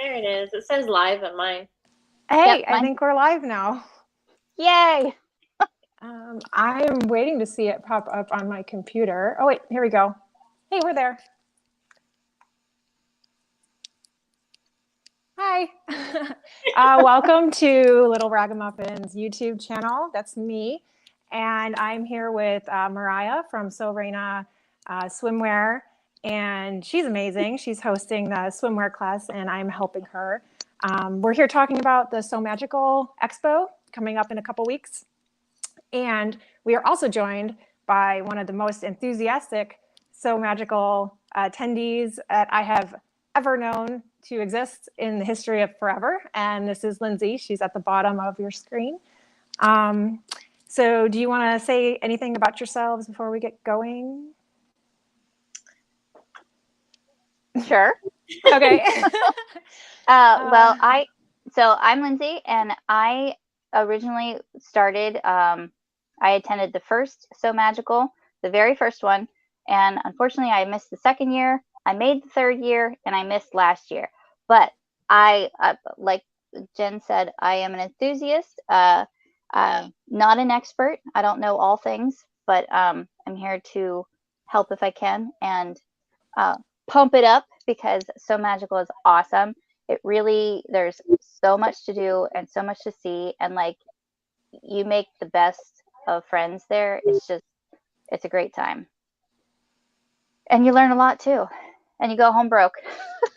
There it is. It says live on mine. Hey, Yep, I think we're live now. Yay! I am waiting to see it pop up on my computer. Oh, wait, here we go. Hey, we're there. Hi. Welcome to Little Ragamuffins YouTube channel. That's me. And I'm here with Mariah from Sew Swimwear. And she's amazing. She's hosting the swimwear class, and I'm helping her. We're here talking about the Sew Magical Expo coming up in a couple weeks. And we are also joined by one of the most enthusiastic Sew Magical attendees that I have ever known to exist in the history of forever. And this is Lindsay. She's at the bottom of your screen. So do you want to say anything about yourselves before we get going? Sure. Okay. Well, I'm Lindsay, and I originally started. I attended the first Sew Magical, the very first one, and unfortunately, I missed the second year. I made the third year, and I missed last year. But like Jen said, I am an enthusiast, not an expert. I don't know all things, but I'm here to help if I can and pump it up because Sew Magical is awesome. It really, there's so much to do and so much to see, and like you make the best of friends there. It's a great time. And you learn a lot too. And you go home broke.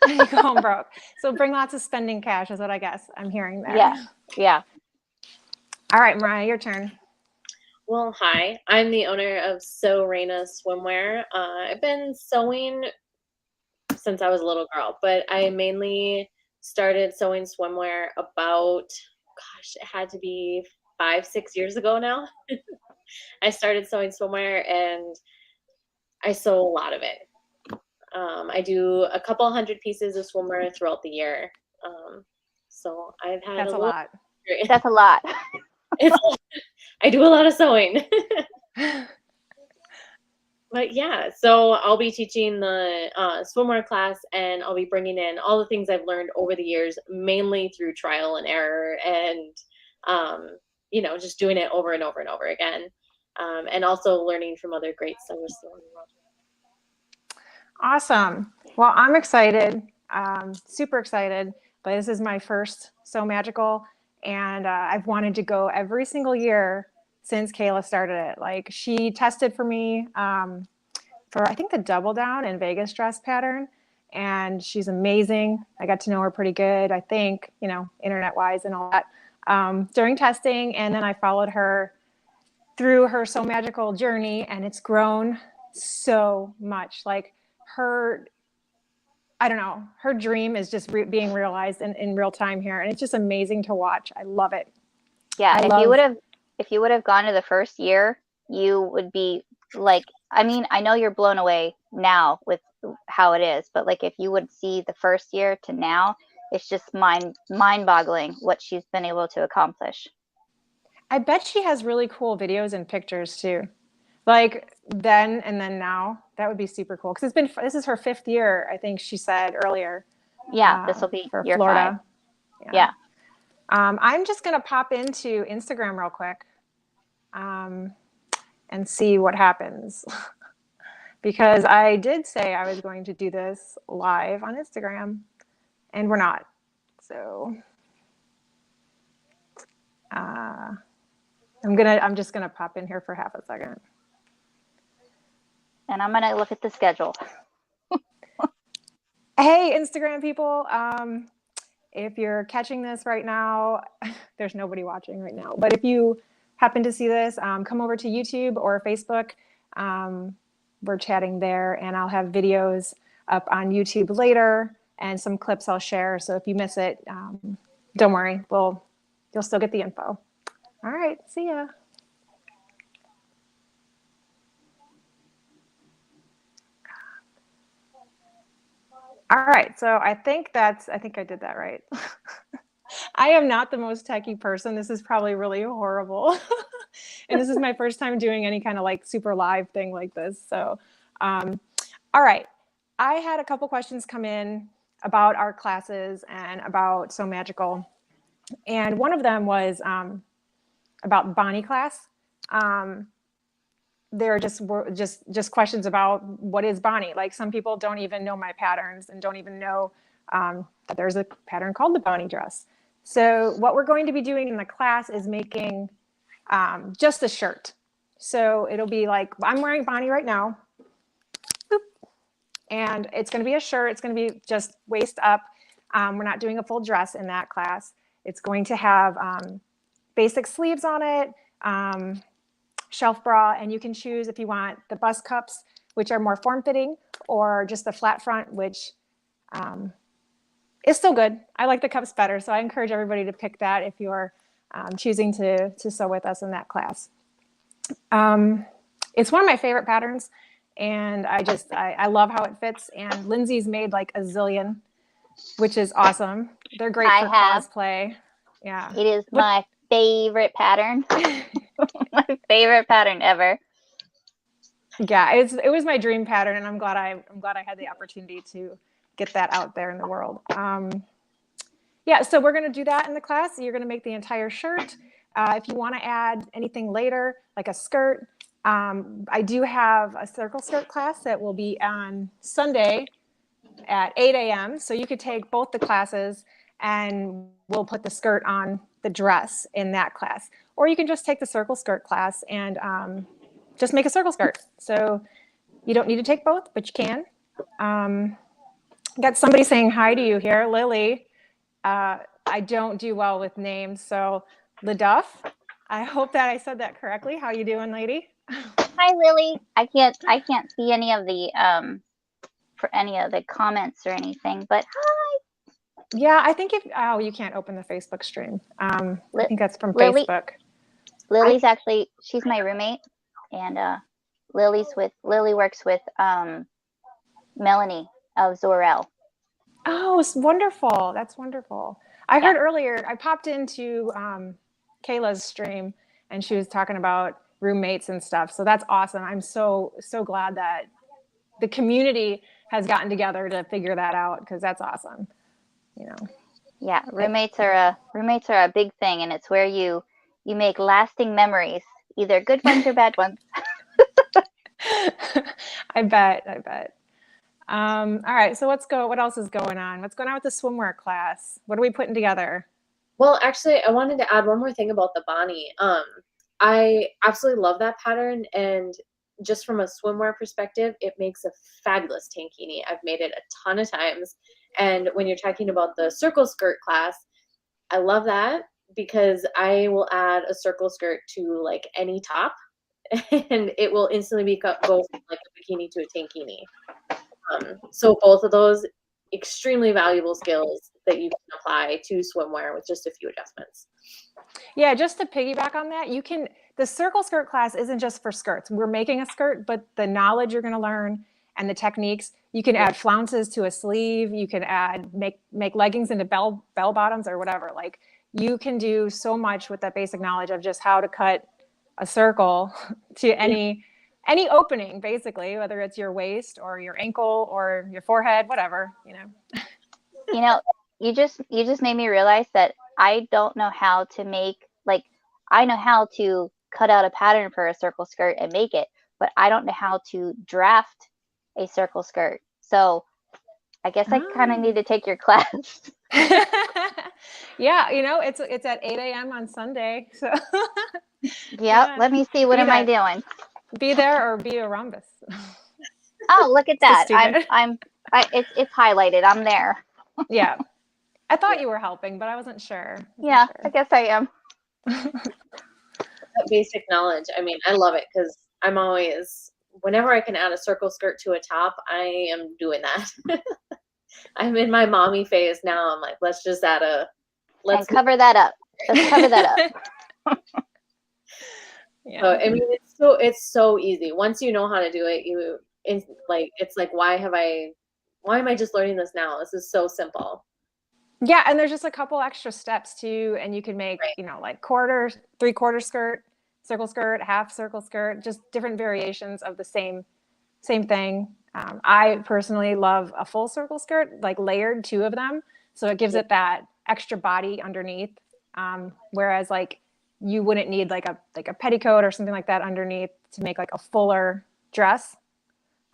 You go home broke. So bring lots of spending cash is what I guess I'm hearing there. Yeah. All right, Mariah, your turn. Well, hi. I'm the owner of Sew Swimwear. I've been sewing since I was a little girl, but I mainly started sewing swimwear about, it had to be 5-6 years ago now. I started sewing swimwear and I sew a lot of it. I do a couple hundred pieces of swimwear throughout the year. So I've had That's a lot. That's a lot. I do a lot of sewing. But yeah, so I'll be teaching the swimwear class, and I'll be bringing in all the things I've learned over the years, mainly through trial and error and, just doing it over and over and over again. And also learning from other great sewers in the world. Awesome. Well, I'm excited, super excited, but this is my first Sew Magical, and I've wanted to go every single year since Kayla started it. Like, she tested for me for, I think, the double down in Vegas dress pattern, and she's amazing. I got to know her pretty good, I think, internet-wise and all that during testing, and then I followed her through her Sew Magical journey, and it's grown so much. Like, her dream is just being realized in real time here. And it's just amazing to watch. I love it. Yeah. If you would have gone to the first year, you would be like, I know you're blown away now with how it is, but like if you would see the first year to now, it's just mind boggling what she's been able to accomplish. I bet she has really cool videos and pictures too. Like then and then now. That would be super cool. Because this is her 5th year, I think she said earlier. Yeah, this will be for year Florida. 5. Yeah. I'm just going to pop into Instagram real quick and see what happens. Because I did say I was going to do this live on Instagram, and we're not. So I'm just gonna pop in here for half a second. And I'm gonna look at the schedule. Hey, Instagram people. If you're catching this right now, there's nobody watching right now. But if you happen to see this, come over to YouTube or Facebook. We're chatting there, and I'll have videos up on YouTube later and some clips I'll share. So if you miss it, don't worry. You'll still get the info. All right. See ya. All right. So I think I did that right. I am not the most techie person. This is probably really horrible. And this is my first time doing any kind of like super live thing like this. So, all right. I had a couple questions come in about our classes and about Sew Magical. And one of them was about Bonnie class. There were just questions about what is Bonnie. Like some people don't even know my patterns and don't even know that there's a pattern called the Bonnie dress. So what we're going to be doing in the class is making just a shirt. So it'll be like, I'm wearing Bonnie right now. And it's going to be a shirt. It's going to be just waist up. We're not doing a full dress in that class. It's going to have basic sleeves on it, shelf bra, and you can choose if you want the bust cups, which are more form-fitting, or just the flat front, which is still good. I like the cups better, so I encourage everybody to pick that if you're choosing to sew with us in that class. It's one of my favorite patterns, and I love how it fits. And Lindsay's made like a zillion, which is awesome. They're great for cosplay. Yeah, it is my favorite pattern. My favorite pattern ever. Yeah, it was my dream pattern, and I'm glad I had the opportunity to get that out there in the world. Yeah, so we're going to do that in the class. You're going to make the entire shirt. If you want to add anything later, like a skirt, I do have a circle skirt class that will be on Sunday at 8 a.m. So you could take both the classes, and we'll put the skirt on the dress in that class. Or you can just take the circle skirt class and just make a circle skirt. So you don't need to take both, but you can. Got somebody saying hi to you here, Lily. I don't do well with names, so LaDuff. I hope that I said that correctly. How you doing, lady? Hi, Lily. I can't see any of the for any of the comments or anything, but hi. Yeah, I think you can't open the Facebook stream. I think that's from Lily, Facebook. Lily's actually, she's my roommate, and Lily works with Melanie of Zorel. Oh, it's wonderful. That's wonderful. I heard earlier, I popped into Kayla's stream, and she was talking about roommates and stuff. So that's awesome. I'm so glad that the community has gotten together to figure that out, because that's awesome. You know. Yeah, roommates are a big thing, and it's where you make lasting memories, either good ones or bad ones. I bet. All right, so what else is going on? What's going on with the swimwear class? What are we putting together? Well, actually, I wanted to add one more thing about the Bonnie. I absolutely love that pattern, and just from a swimwear perspective, it makes a fabulous tankini. I've made it a ton of times. And when you're talking about the circle skirt class, I love that because I will add a circle skirt to like any top, and it will instantly go from like a bikini to a tankini. So both of those extremely valuable skills that you can apply to swimwear with just a few adjustments. Yeah, just to piggyback on that, the circle skirt class isn't just for skirts. We're making a skirt, but the knowledge you're going to learn and the techniques, you can add flounces to a sleeve. You can make leggings into bell bottoms or whatever. Like, you can do so much with that basic knowledge of just how to cut a circle to any opening, basically, whether it's your waist or your ankle or your forehead, whatever, you know. You know, you just made me realize that I don't know how to make, like, I know how to cut out a pattern for a circle skirt and make it, but I don't know how to draft a circle skirt. So I guess I kind of need to take your class. Yeah, it's at 8 a.m. on Sunday. So yeah, let me see. What am I doing? Be there or be a rhombus. Oh, look at that. It's highlighted. I'm there. Yeah. I thought you were helping, but I wasn't sure. Yeah, I guess I am. That basic knowledge. I mean, I love it because I'm always, whenever I can add a circle skirt to a top, I am doing that. I'm in my mommy phase now. I'm like, let's cover that up. Let's cover that up. Yeah. So, I mean, it's so easy. Once you know how to do it, it's like, why am I just learning this now? This is so simple. Yeah, and there's just a couple extra steps too, and you can make, like quarter, 3/4 skirt, circle skirt, half circle skirt, just different variations of the same thing. I personally love a full circle skirt, like layered, two of them. So it gives it that extra body underneath. Whereas like you wouldn't need like a petticoat or something like that underneath to make like a fuller dress.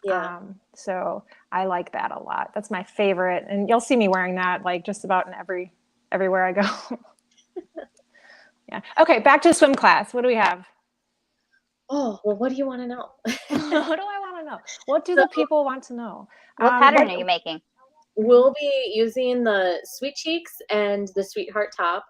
Yeah. So I like that a lot. That's my favorite. And you'll see me wearing that like just about in everywhere I go. Yeah. Okay. Back to swim class. What do we have? Oh, well, what do you want to know? What do I want to know? What do So, the people want to know? What pattern are you making? We'll be using the Sweet Cheeks and the Sweetheart top.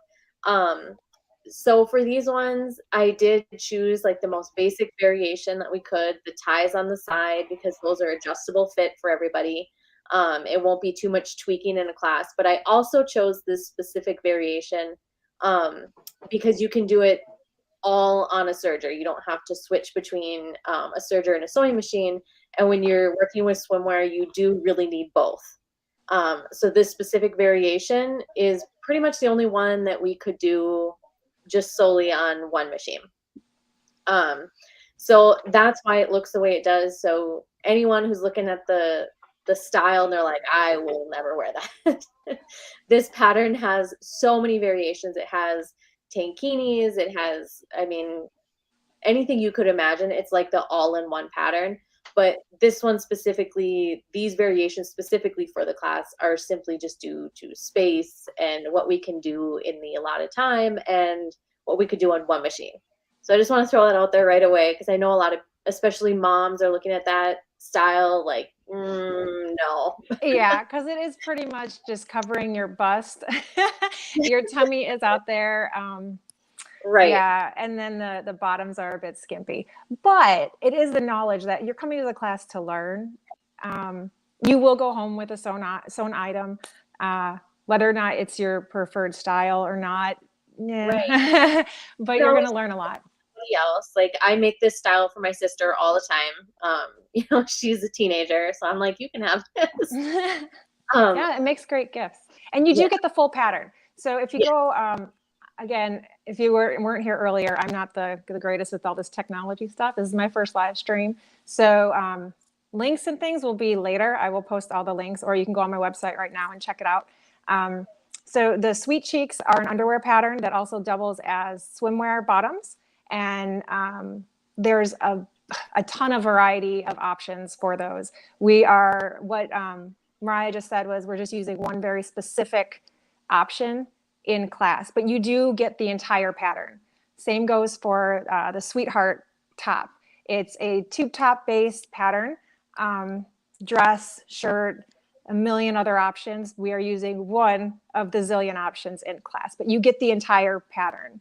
So for these ones, I did choose like the most basic variation that we could, the ties on the side, because those are adjustable fit for everybody. It won't be too much tweaking in a class, but I also chose this specific variation because you can do it all on a serger. You don't have to switch between a serger and a sewing machine. And when you're working with swimwear, you do really need both. So this specific variation is pretty much the only one that we could do just solely on one machine. So that's why it looks the way it does. So anyone who's looking at the style and they're like, I will never wear that. This pattern has so many variations. It has tankinis. It has, I mean, anything you could imagine. It's like the all-in-one pattern. But this one specifically, these variations specifically for the class are simply just due to space and what we can do in the allotted time and what we could do on one machine. So I just want to throw that out there right away because I know a lot of, especially moms, are looking at that style like, no. Yeah, because it is pretty much just covering your bust. Your tummy is out there. Right. Yeah, and then the bottoms are a bit skimpy. But it is the knowledge that you're coming to the class to learn. You will go home with a sewn item, whether or not it's your preferred style or not. Right. But you're going to learn a lot. Else, like I make this style for my sister all the time. She's a teenager, so I'm like, you can have this. Yeah, it makes great gifts. And you do get the full pattern. So if you go, again, if you weren't here earlier, I'm not the greatest with all this technology stuff. This is my first live stream. So links and things will be later. I will post all the links, or you can go on my website right now and check it out. So the Sweet Cheeks are an underwear pattern that also doubles as swimwear bottoms. And there's a ton of variety of options for those. What Mariah just said was we're just using one very specific option in class, but you do get the entire pattern. Same goes for the Sweetheart top. It's a tube top based pattern, dress, shirt, a million other options. We are using one of the zillion options in class, but you get the entire pattern.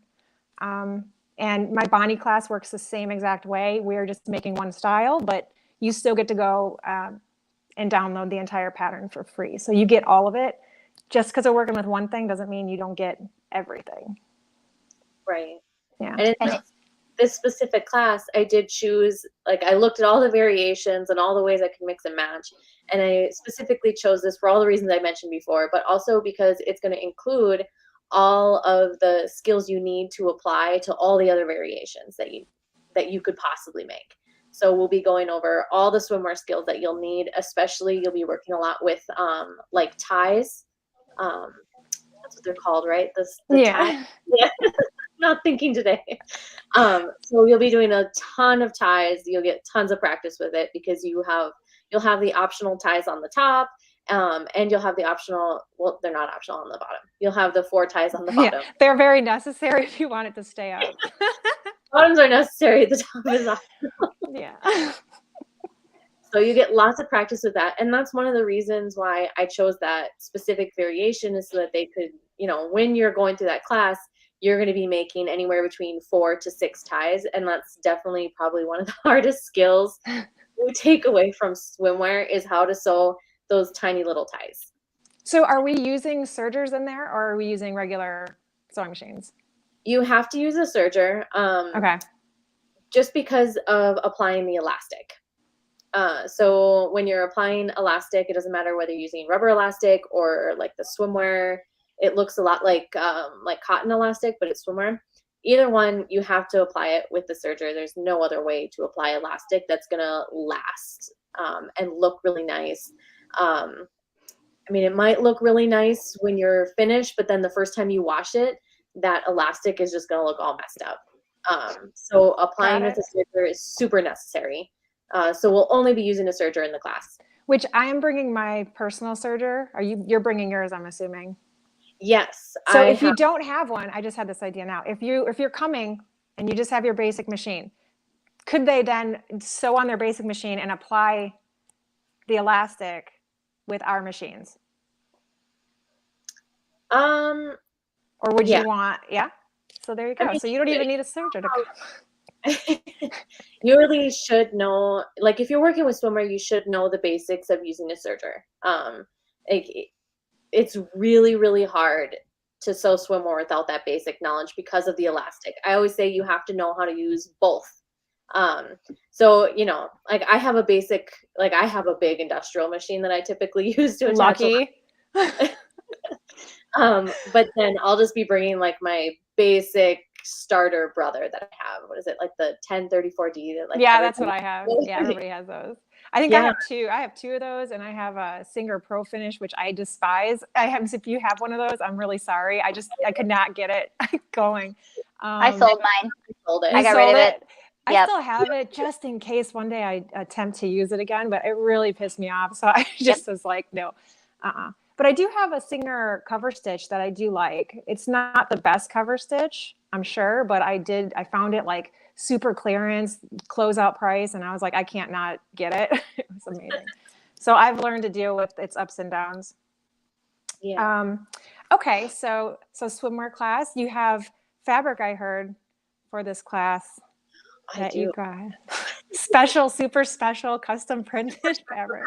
And my Bonnie class works the same exact way. We're just making one style, but you still get to go and download the entire pattern for free. So you get all of it. Just because we're working with one thing doesn't mean you don't get everything. Right. Yeah. And this specific class, I did choose, like I looked at all the variations and all the ways I could mix and match. And I specifically chose this for all the reasons I mentioned before, but also because it's going to include all of the skills you need to apply to all the other variations that you could possibly make. So we'll be going over all the swimwear skills that you'll need, especially you'll be working a lot with like ties. That's what they're called, right? Ties. Yeah. Not thinking today. So you'll be doing a ton of ties. You'll get tons of practice with it because you'll have the optional ties on the top. And you'll have the optional, well, they're not optional on the bottom. You'll have the 4 ties on the bottom. Yeah, they're very necessary if you want it to stay up. Bottoms are necessary. The top is optional. Yeah. So you get lots of practice with that. And that's one of the reasons why I chose that specific variation is so that they could, when you're going through that class, you're going to be making anywhere between 4 to 6 ties. And that's definitely probably one of the hardest skills we take away from swimwear is how to sew those tiny little ties. So are we using sergers in there or are we using regular sewing machines? You have to use a serger. Okay. Just because of applying the elastic. So when you're applying elastic, it doesn't matter whether you're using rubber elastic or like the swimwear. It looks a lot like cotton elastic, but it's swimwear. Either one, you have to apply it with the serger. There's no other way to apply elastic that's gonna last and look really nice. I mean, it might look really nice when you're finished, but then the first time you wash it, that elastic is just going to look all messed up. So applying with a serger is super necessary. So we'll only be using a serger in the class. Which I am bringing my personal serger. You're bringing yours, I'm assuming. Yes. So if you don't have one, I just had this idea now. If you're coming and you just have your basic machine, could they then sew on their basic machine and apply the elastic with our machines? Or would you want, So there you go. I mean, so you don't even need a serger to come. You really should know, like if you're working with swimwear, you should know the basics of using a serger. It's really, really hard to sew swimwear without that basic knowledge because of the elastic. I always say you have to know how to use both. So, you know, like I have a big industrial machine that I typically use to attach. Lucky. But then I'll just be bringing like my basic starter brother that I have. What is it, like the 1034D? That, like, that's what I have. Yeah, everybody has those. I think I have two. I have two of those, and I have a Singer Pro Finish, which I despise. If you have one of those, I'm really sorry. I could not get it going. I sold mine. I got rid of it. I still have it just in case one day I attempt to use it again, but it really pissed me off. So I just was like, no, But I do have a Singer cover stitch that I do like. It's not the best cover stitch, I'm sure, but I found it like super clearance, closeout price, and I was like, I can't not get it. It was amazing. So I've learned to deal with its ups and downs. Yeah. Okay, so swimwear class. You have fabric, I heard, for this class. You got super special, custom printed fabric.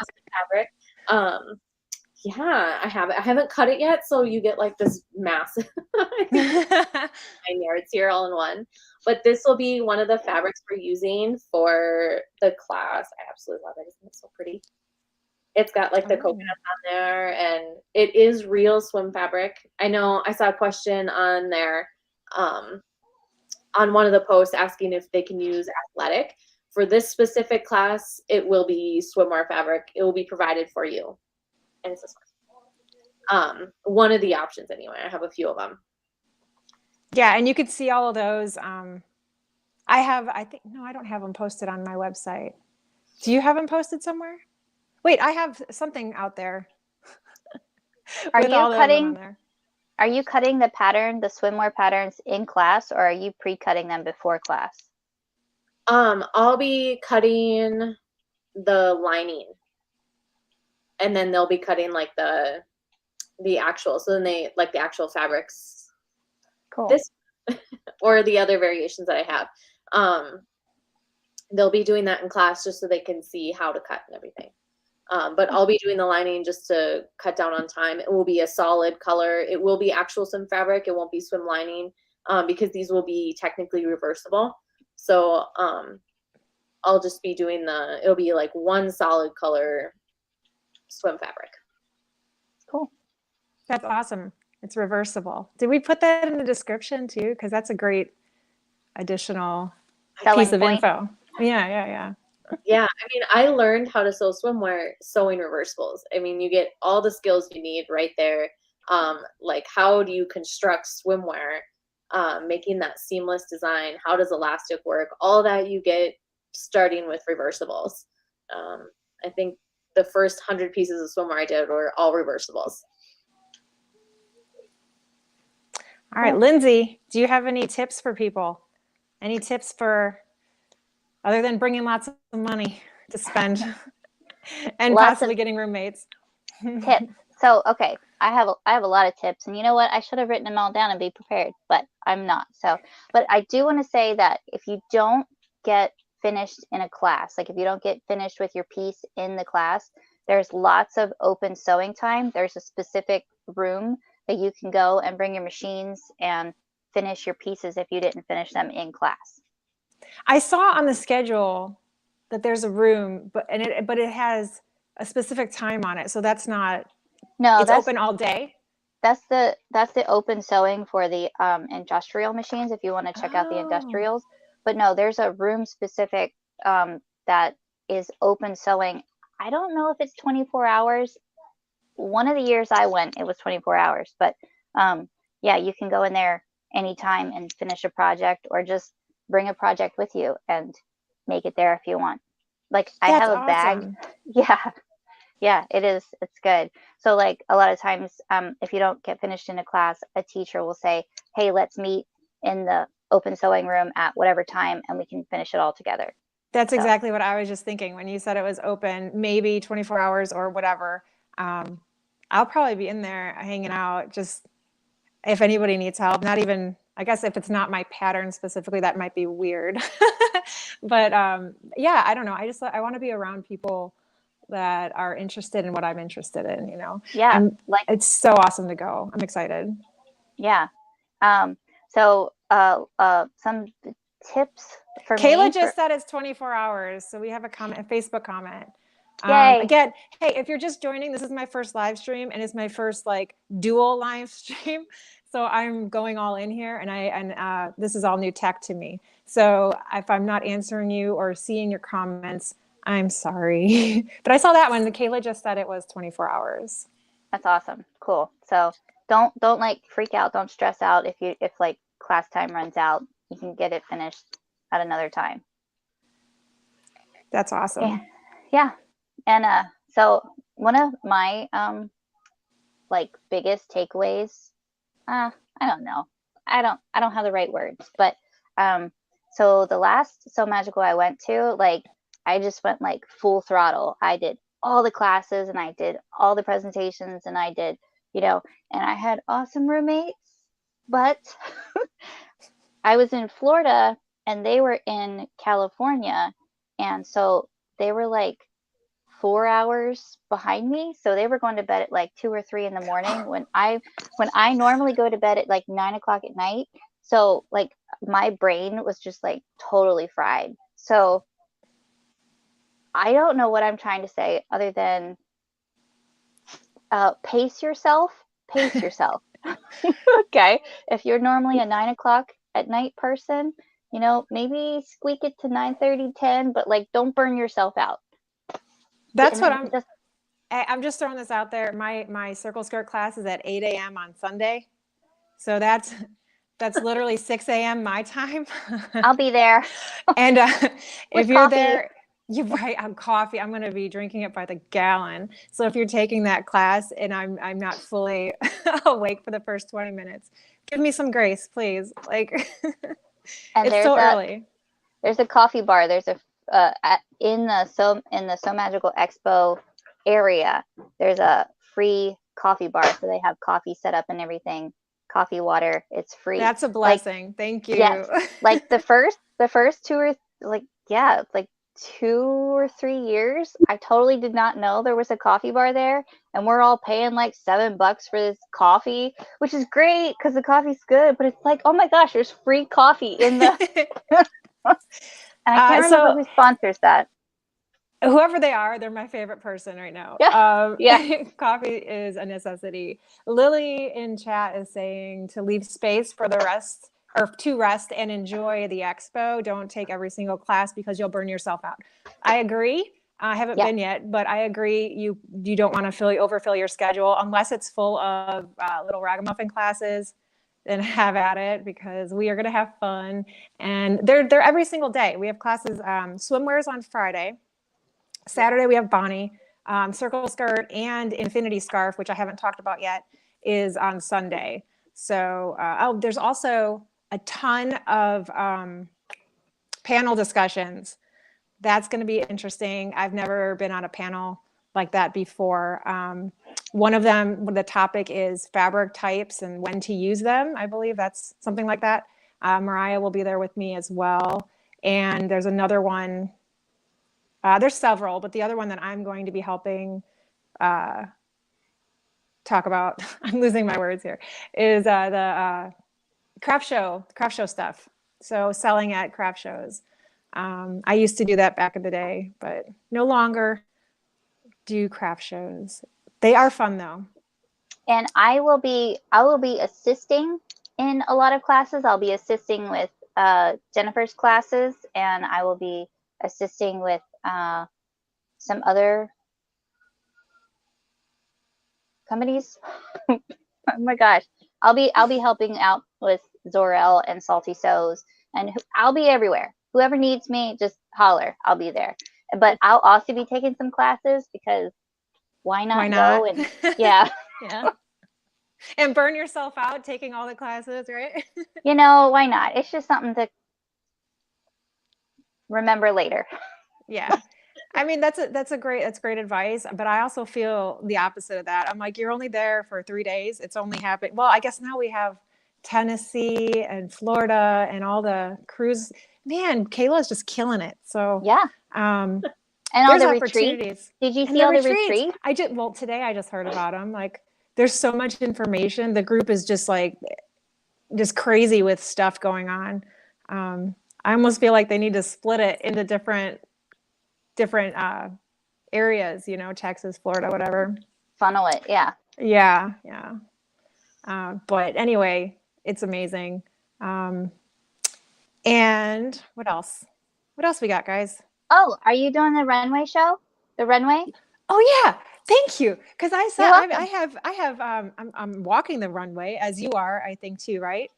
Yeah, I have it. I haven't cut it yet, so you get like this massive 9 yards here all in one. But this will be one of the fabrics we're using for the class. I absolutely love it. Isn't it so pretty? It's got like the coconut on there, and it is real swim fabric. I know I saw a question on there, on one of the posts asking if they can use athletic. For this specific class, it will be swimwear fabric. It will be provided for you. And it's this one. One of the options anyway. I have a few of them. Yeah, and you could see all of those. I don't have them posted on my website. Do you have them posted somewhere? Wait, I have something out there. Are you cutting the pattern, the swimwear patterns in class, or are you pre-cutting them before class? I'll be cutting the lining. And then they'll be cutting like the actual. So then they like the actual fabrics. Cool. This or the other variations that I have. They'll be doing that in class just so they can see how to cut and everything. But I'll be doing the lining just to cut down on time. It will be a solid color. It will be actual swim fabric. It won't be swim lining, because these will be technically reversible. So I'll just be doing it'll be like one solid color swim fabric. Cool. That's awesome. It's reversible. Did we put that in the description too? Because that's a great additional piece of info. Yeah. Yeah, I mean, I learned how to sew swimwear sewing reversibles. I mean, you get all the skills you need right there. Like how do you construct swimwear, making that seamless design? How does elastic work? All that you get starting with reversibles. I think the first 100 pieces of swimwear I did were all reversibles. All right, Lindsay, do you have any tips for people? Any tips for, other than bringing lots of money to spend and possibly getting roommates? Tips. So, okay, I have a lot of tips, and you know what? I should have written them all down and be prepared, but I'm not. So, but I do want to say that if you don't get finished in a class, like if you don't get finished with your piece in the class, there's lots of open sewing time. There's a specific room that you can go and bring your machines and finish your pieces if you didn't finish them in class. I saw on the schedule that there's a room, but it has a specific time on it, so that's not. No, it's open all day. That's the open sewing for the industrial machines. If you want to check out the industrials, but no, there's a room specific that is open sewing I don't know if it's 24 hours. One of the years I went, it was 24 hours. But yeah, you can go in there anytime and finish a project, or just bring a project with you and make it there if you want. Like, I That's have a bag. awesome. Yeah, yeah, it is. It's good. So like a lot of times, if you don't get finished in a class, a teacher will say, hey, let's meet in the open sewing room at whatever time, and we can finish it all together. That's So exactly what I was just thinking when you said it was open, maybe 24 hours or whatever. I'll probably be in there hanging out, just if anybody needs help. Not even, I guess if it's not my pattern specifically, that might be weird. But yeah, I don't know. I want to be around people that are interested in what I'm interested in, yeah, and like, it's so awesome to go. I'm excited. yeah. So some tips for Kayla me just for, said it's 24 hours. So we have a comment, a Facebook comment. yay. Again, hey, if you're just joining, this is my first live stream, and it's my first like dual live stream. So I'm going all in here, and this is all new tech to me. So if I'm not answering you or seeing your comments, I'm sorry. But I saw that one. Kayla just said it was 24 hours. That's awesome. Cool. So don't like freak out. Don't stress out if like class time runs out. You can get it finished at another time. That's Yeah. awesome. Yeah. And so one of my like biggest takeaways, I don't know. I don't have the right words, but so the last Sew Magical I went to, like, I just went like full throttle. I did all the classes, and I did all the presentations, and I did, and I had awesome roommates, but I was in Florida and they were in California, and so they were like 4 hours behind me. So they were going to bed at like 2 or 3 in the morning when I normally go to bed at like 9 o'clock at night. So like my brain was just like totally fried. So I don't know what I'm trying to say other than pace yourself. Pace yourself. Okay. If you're normally a 9 o'clock at night person, maybe squeak it to 9:30, 10, but like don't burn yourself out. That's what And I'm just throwing this out there. My circle skirt class is at 8 a.m. on Sunday. So that's literally 6 a.m. my time. I'll be there And if with you're coffee. there, you're right. I'm coffee. I'm going to be drinking it by the gallon. So if you're taking that class and I'm not fully awake for the first 20 minutes, give me some grace, please. Like, And it's so early. there's a coffee bar. There's a in the Sew Magical Expo area. There's a free coffee bar, so they have coffee set up and everything. Coffee, water, it's free. That's a blessing. Thank you. Yes, like the first two or like, yeah, like 2 or 3 years, I totally did not know there was a coffee bar there, and we're all paying like $7 for this coffee, which is great because the coffee's good. But it's like, oh my gosh, there's free coffee in the. And I can't remember who sponsors that. Whoever they are, they're my favorite person right now. Yeah. Yeah. Coffee is a necessity. Lily in chat is saying to leave space for the rest, or to rest and enjoy the expo. Don't take every single class because you'll burn yourself out. I agree. I haven't been yet, but I agree. You don't want to overfill your schedule unless it's full of little ragamuffin classes. Then have at it, because we are going to have fun. And they're every single day. We have classes. Swimwear's on Friday. Saturday we have Bonnie. Circle skirt and infinity scarf, which I haven't talked about yet, is on Sunday. So there's also a ton of panel discussions. That's going to be interesting. I've never been on a panel like that before. One of them, the topic is fabric types and when to use them. I believe that's something like that. Mariah will be there with me as well. And there's another one. There's several, but the other one that I'm going to be helping talk about, I'm losing my words here, is the craft show stuff. So selling at craft shows. I used to do that back in the day, but no longer do craft shows. They are fun though. And I will be assisting in a lot of classes. I'll be assisting with Jennifer's classes, and I will be assisting with some other companies. Oh my gosh. I'll be helping out with Zorel and Salty Sews, and I'll be everywhere. Whoever needs me, just holler. I'll be there. But I'll also be taking some classes because why not go and yeah. Yeah. And burn yourself out taking all the classes, right? Why not? It's just something to remember later. Yeah. I mean, that's great advice, but I also feel the opposite of that. I'm like, you're only there for 3 days. It's only happened. Well, I guess now we have Tennessee and Florida and all the cruise. Man, Kayla's just killing it. So yeah. And all there's the opportunities. Retreats. Did you see all the retreats? Today I just heard about them. Like, there's so much information. The group is just crazy with stuff going on. I almost feel like they need to split it into different areas, Texas, Florida, whatever. Funnel it. Yeah. Yeah. But anyway, it's amazing. And what else we got, guys? Oh, are you doing the runway show? The runway? Oh yeah. Thank you. Cause I saw, I'm walking the runway as you are, I think too, right?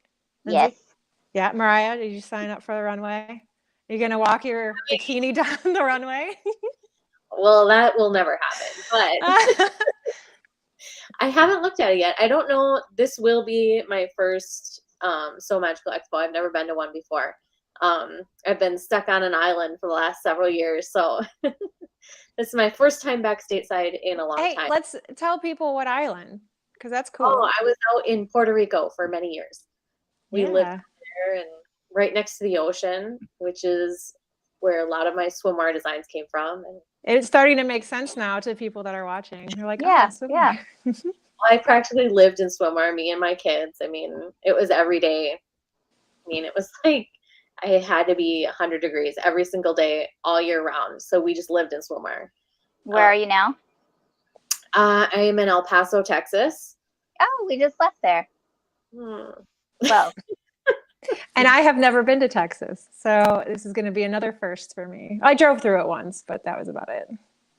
Lindsay? Yes. Yeah. Mariah, did you sign up for the runway? You're going to walk your bikini down the runway? Well, that will never happen, but I haven't looked at it yet. I don't know. This will be my first Sew Magical Expo. I've never been to one before. I've been stuck on an island for the last several years, so this is my first time back stateside in a long time. Let's tell people what island, because that's cool. Oh, I was out in Puerto Rico for many years. We lived there and right next to the ocean, which is where a lot of my swimwear designs came from. And it's starting to make sense now to people that are watching. They're like, yeah. I practically lived in swimwear, me and my kids. I mean, it was every day. I mean, it was like I had to be 100 degrees every single day, all year round. So we just lived in swimwear. Where are you now? I am in El Paso, Texas. Oh, we just left there. Well. And I have never been to Texas, so this is going to be another first for me. I drove through it once, but that was about it.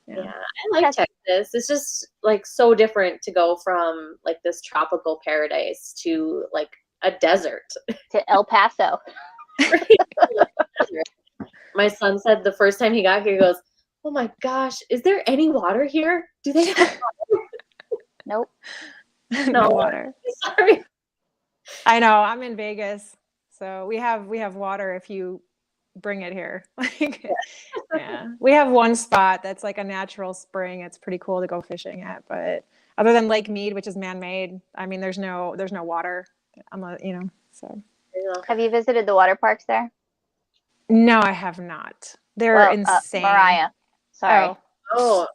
Yeah, I like Texas. It's just like so different to go from like this tropical paradise to like a desert. To El Paso. My son said the first time he got here, he goes, "Oh my gosh, is there any water here? Do they have water?" Nope. No water. Sorry. I know. I'm in Vegas. So we have water if you bring it here. Yeah. We have one spot that's like a natural spring. It's pretty cool to go fishing at, but other than Lake Mead, which is man-made, I mean, there's no water. So. Have you visited the water parks there? No, I have not. They're insane. Mariah. Sorry. Oh.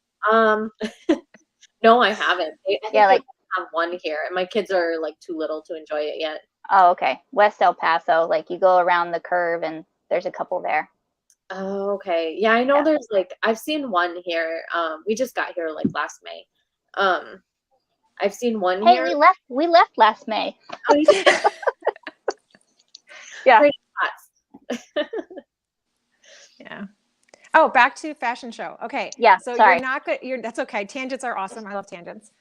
No, I haven't. I have one here, and my kids are like too little to enjoy it yet. Oh, okay. West El Paso, like you go around the curve and there's a couple there. Oh, okay. Yeah, I know there's like, I've seen one here. We just got here like last May. I've seen one here. Hey, we left last May. Oh, you did? Yeah. Pretty hot. Yeah. Oh, back to fashion show. Okay. Yeah. So sorry. That's okay. Tangents are awesome. I love tangents.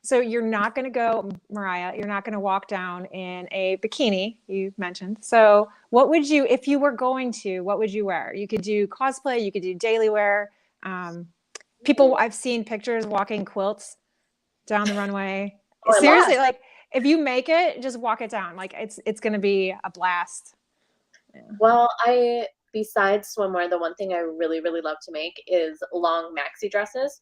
So you're not going to go, Mariah, you're not going to walk down in a bikini, you mentioned. So what would you, if you were going to, what would you wear? You could do cosplay, you could do daily wear. People, I've seen pictures walking quilts down the runway. Seriously, like if you make it, just walk it down. Like it's going to be a blast. Yeah. Well, besides swimwear, the one thing I really, really love to make is long maxi dresses.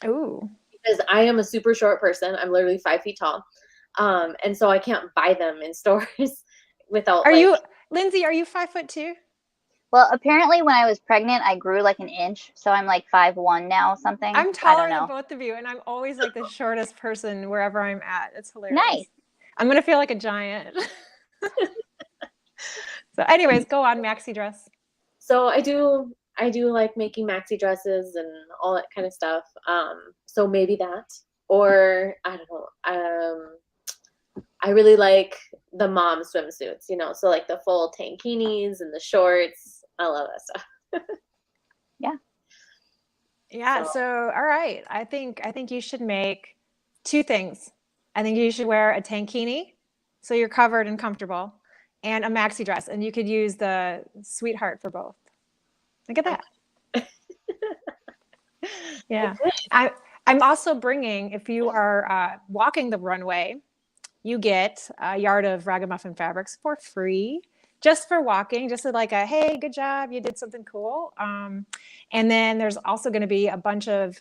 Ooh. Because I am a super short person. I'm literally 5 feet tall. And so I can't buy them in stores without. Lindsay, are you 5'2"? Well, apparently when I was pregnant, I grew like an inch. So I'm like 5'1" now, something. I'm taller than both of you. And I'm always like the shortest person wherever I'm at. It's hilarious. Nice. I'm going to feel like a giant. So anyways, go on, maxi dress. So I do like making maxi dresses and all that kind of stuff. So maybe that, or I don't know. I really like the mom swimsuits, so like the full tankinis and the shorts. I love that stuff. Yeah. Yeah. So all right. I think you should make two things. I think you should wear a tankini, so you're covered and comfortable, and a maxi dress. And you could use the sweetheart for both. Look at that. Yeah. I'm also bringing, if you are walking the runway, you get a yard of ragamuffin fabrics for free, just for walking, just like a, hey, good job, you did something cool. And then there's also going to be a bunch of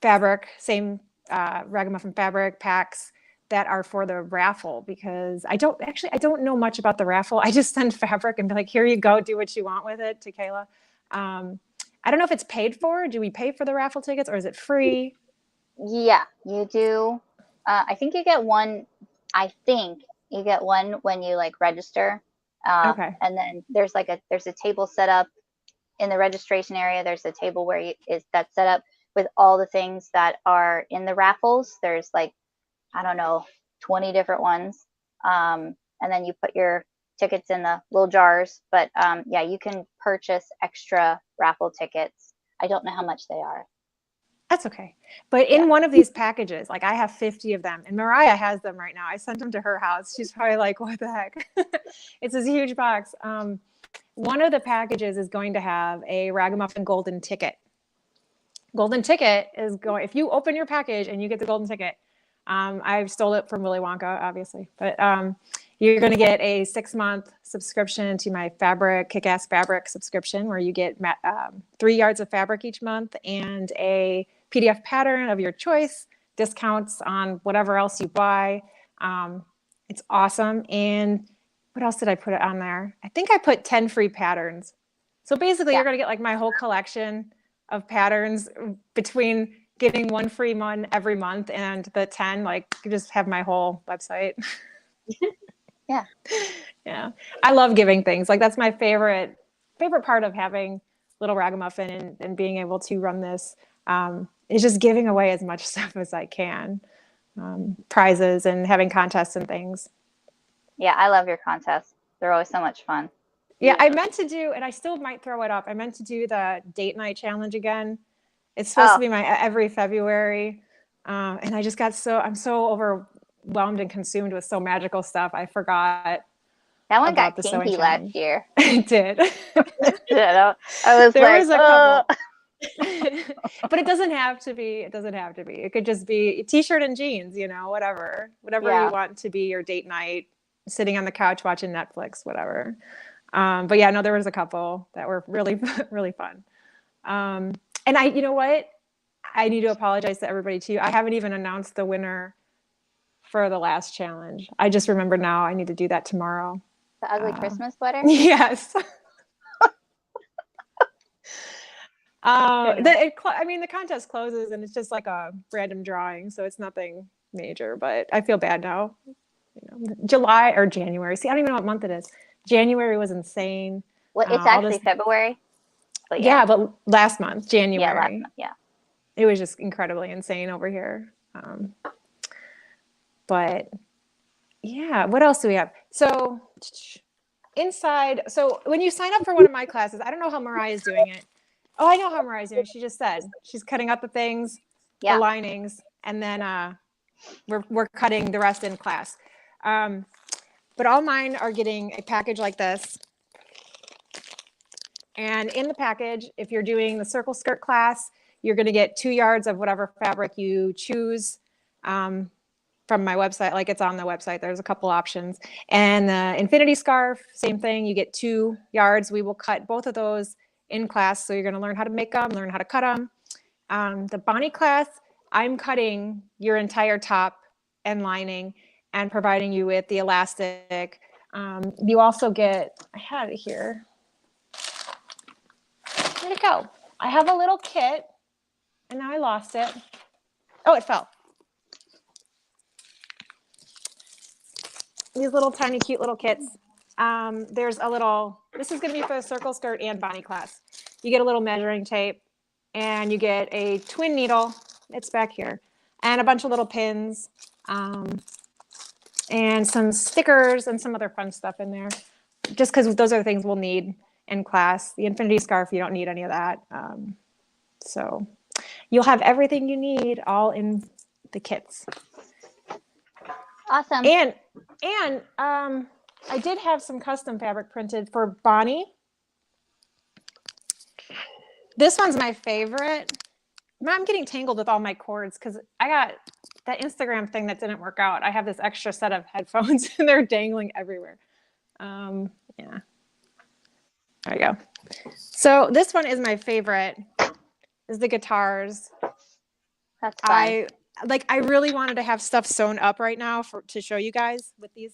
fabric, same ragamuffin fabric packs that are for the raffle, because I don't know much about the raffle. I just send fabric and be like, here you go, do what you want with it, to Kayla. I don't know if it's paid for. Do we pay for the raffle tickets, or is it free? Yeah, you do. I think you get one. I think you get one when you like register. Okay. And then there's a table set up in the registration area. There's a table where that's set up with all the things that are in the raffles. There's like, I don't know, 20 different ones. And then you put your tickets in the little jars. But yeah, you can purchase extra raffle tickets. I don't know how much they are. That's okay. But in one of these packages, like I have 50 of them, and Mariah has them right now. I sent them to her house. She's probably like, what the heck? It's this huge box. One of the packages is going to have a Ragamuffin golden ticket. Golden ticket is going, if you open your package and you get the golden ticket, I've stole it from Willy Wonka, obviously, but you're going to get a 6-month subscription to my Kick-Ass Fabric subscription, where you get 3 yards of fabric each month and a PDF pattern of your choice, discounts on whatever else you buy. It's awesome. And what else did I put on there? I think I put 10 free patterns. So basically, you're going to get like my whole collection of patterns, between getting one free one every month and the 10, like you just have my whole website. Yeah. Yeah. I love giving things. Like that's my favorite part of having Little Ragamuffin and being able to run this, is just giving away as much stuff as I can. Prizes and having contests and things. Yeah, I love your contests. They're always so much fun. Yeah, I meant to do, and I still might throw it up, I meant to do the date night challenge again. It's supposed to be my every February. And I just I'm so overwhelmed and consumed with Sew Magical stuff. I forgot. That one got kinky last year. It did. I was there was a couple. But it doesn't have to be. It doesn't have to be. It could just be a t-shirt and jeans, whatever you want to be your date night, sitting on the couch watching Netflix, whatever. But yeah, no, there was a couple that were really, really fun. And you know what? I need to apologize to everybody too. I haven't even announced the winner for the last challenge. I just remembered now. I need to do that tomorrow. The ugly Christmas sweater? Yes. The contest closes and it's just like a random drawing, so it's nothing major. But I feel bad now. July or January. See, I don't even know what month it is. January was insane. Well, it's actually February. But yeah, but last month, January. Yeah, last month, yeah. It was just incredibly insane over here. But yeah, what else do we have? So inside, so when you sign up for one of my classes, I don't know how Mariah's doing it. Oh, I know how Mariah's doing it. She just said she's cutting out the things, the linings, and then we're cutting the rest in class. But all mine are getting a package like this. And in the package, if you're doing the circle skirt class, you're going to get 2 yards of whatever fabric you choose from my website. Like it's on the website. There's a couple options. And the infinity scarf, same thing. You get 2 yards. We will cut both of those in class. So you're going to learn how to make them, learn how to cut them. The Bonnie class, I'm cutting your entire top and lining and providing you with the elastic. You also get, I had it here. Where'd it go? I have a little kit and now I lost it. Oh, it fell. These little tiny cute little kits. There's a little, this is going to be for the circle skirt and Bonnie class. You get a little measuring tape and you get a twin needle. It's back here. And a bunch of little pins and some stickers and some other fun stuff in there. Just because those are the things we'll need in class. The infinity scarf, you don't need any of that. So you'll have everything you need all in the kits. Awesome. And I did have some custom fabric printed for Bonnie. This one's my favorite. I'm getting tangled with all my cords because I got that Instagram thing that didn't work out. I have this extra set of headphones and they're dangling everywhere. Yeah. There we go. So this one is my favorite, is the guitars. That's fun. I really wanted to have stuff sewn up right now to show you guys with these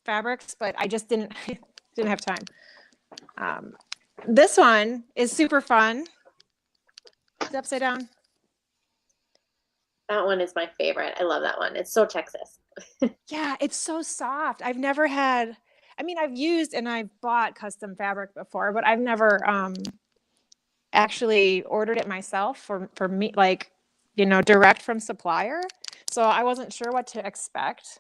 fabrics, but I just didn't have time. This one is super fun. It's upside down. That one is my favorite. I love that one. It's so Texas. Yeah, it's so soft. I've never had, I've used and I've bought custom fabric before, but I've never actually ordered it myself for me, like, direct from supplier. So I wasn't sure what to expect.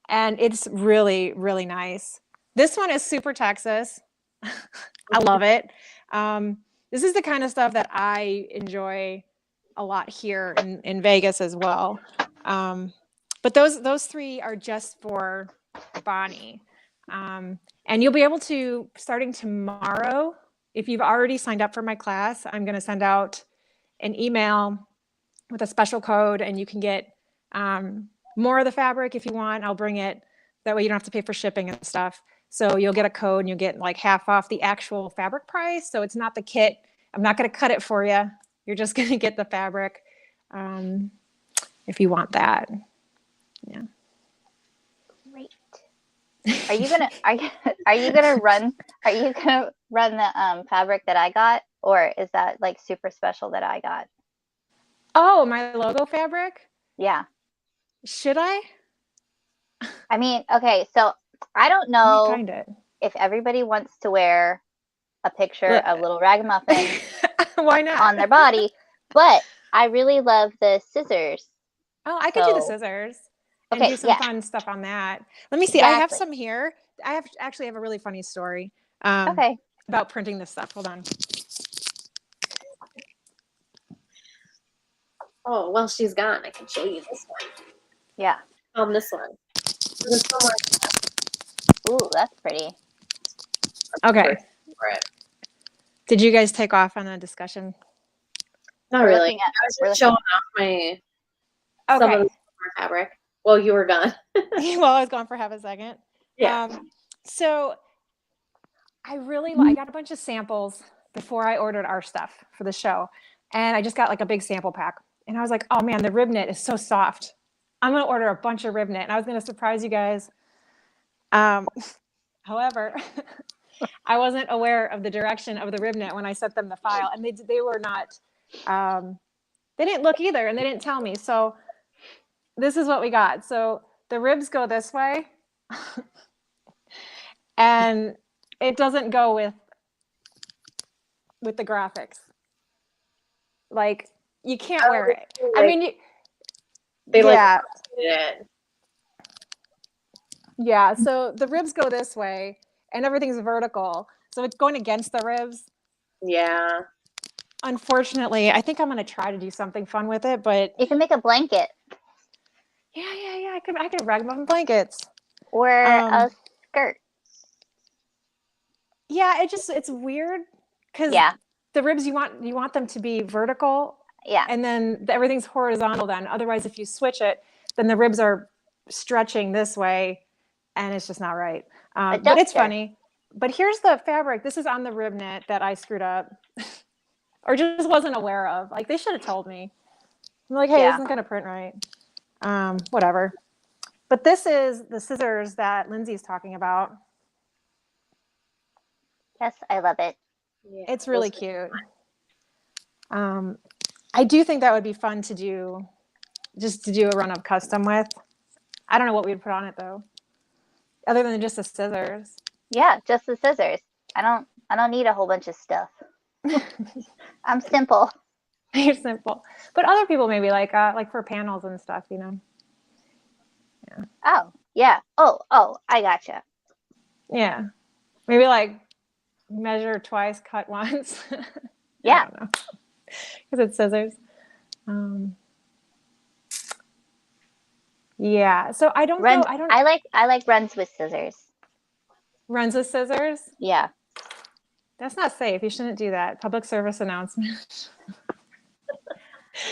And it's really, really nice. This one is super Texas. I love it. This is the kind of stuff that I enjoy a lot here in Vegas as well. But those three are just for Bonnie. And you'll be able to, starting tomorrow, if you've already signed up for my class, I'm going to send out an email with a special code, and you can get more of the fabric if you want. I'll bring it. That way you don't have to pay for shipping and stuff. So you'll get a code and you'll get like half off the actual fabric price. So it's not the kit. I'm not going to cut it for you. You're just going to get the fabric if you want that. Yeah. Great. Are you gonna run the fabric that I got, or is that like super special that I got? Oh, my logo fabric? Yeah. Should I? Okay, so I don't know Find it. if everybody wants to wear a picture of little ragamuffin Why not? on their body, but I really love the scissors. Oh, I could do the scissors and do some fun stuff on that. Let me see. Exactly. I have some here. I actually have a really funny story about printing this stuff. Hold on. Oh, well, she's gone. I can show you this one. Yeah. This one. This one. Ooh, that's pretty. Okay. Did you guys take off on a discussion? Not really. I was just showing off some of the fabric. Well, you were gone. Well, I was gone for half a second. Yeah. So I got a bunch of samples before I ordered our stuff for the show. And I just got like a big sample pack. And I was like, oh man, the rib knit is so soft. I'm going to order a bunch of rib knit. And I was going to surprise you guys. However, I wasn't aware of the direction of the rib knit when I sent them the file. And they were not, they didn't look either. And they didn't tell me. So this is what we got. So the ribs go this way. And it doesn't go with the graphics. Like, you can't wear it. Yeah, so the ribs go this way and everything's vertical. So it's going against the ribs. Yeah. Unfortunately, I think I'm going to try to do something fun with it, but you can make a blanket. Yeah. I could ragamuffin blankets. Or a skirt. Yeah, it's weird because the ribs you want them to be vertical. Yeah. And then everything's horizontal then. Otherwise, if you switch it, then the ribs are stretching this way and it's just not right. But it's funny. But here's the fabric. This is on the rib knit that I screwed up or just wasn't aware of. Like, they should have told me. I'm like, hey, this isn't going to print right. Whatever. But this is the scissors that Lindsay's talking about. Yes, I love it. Yeah, it's really cute. I do think that would be fun to do a run of custom with. I don't know what we'd put on it though, other than just the scissors. Yeah, just the scissors. I don't need a whole bunch of stuff. I'm simple. You're simple, but other people maybe like for panels and stuff, you know. Yeah. Oh yeah. Oh, I gotcha. Yeah, maybe like measure twice, cut once. Yeah. Because it's scissors. Yeah. So I don't Runs. go. I don't I like runs with scissors. runs with scissors. Yeah. That's not safe. You shouldn't do that. Public service announcement.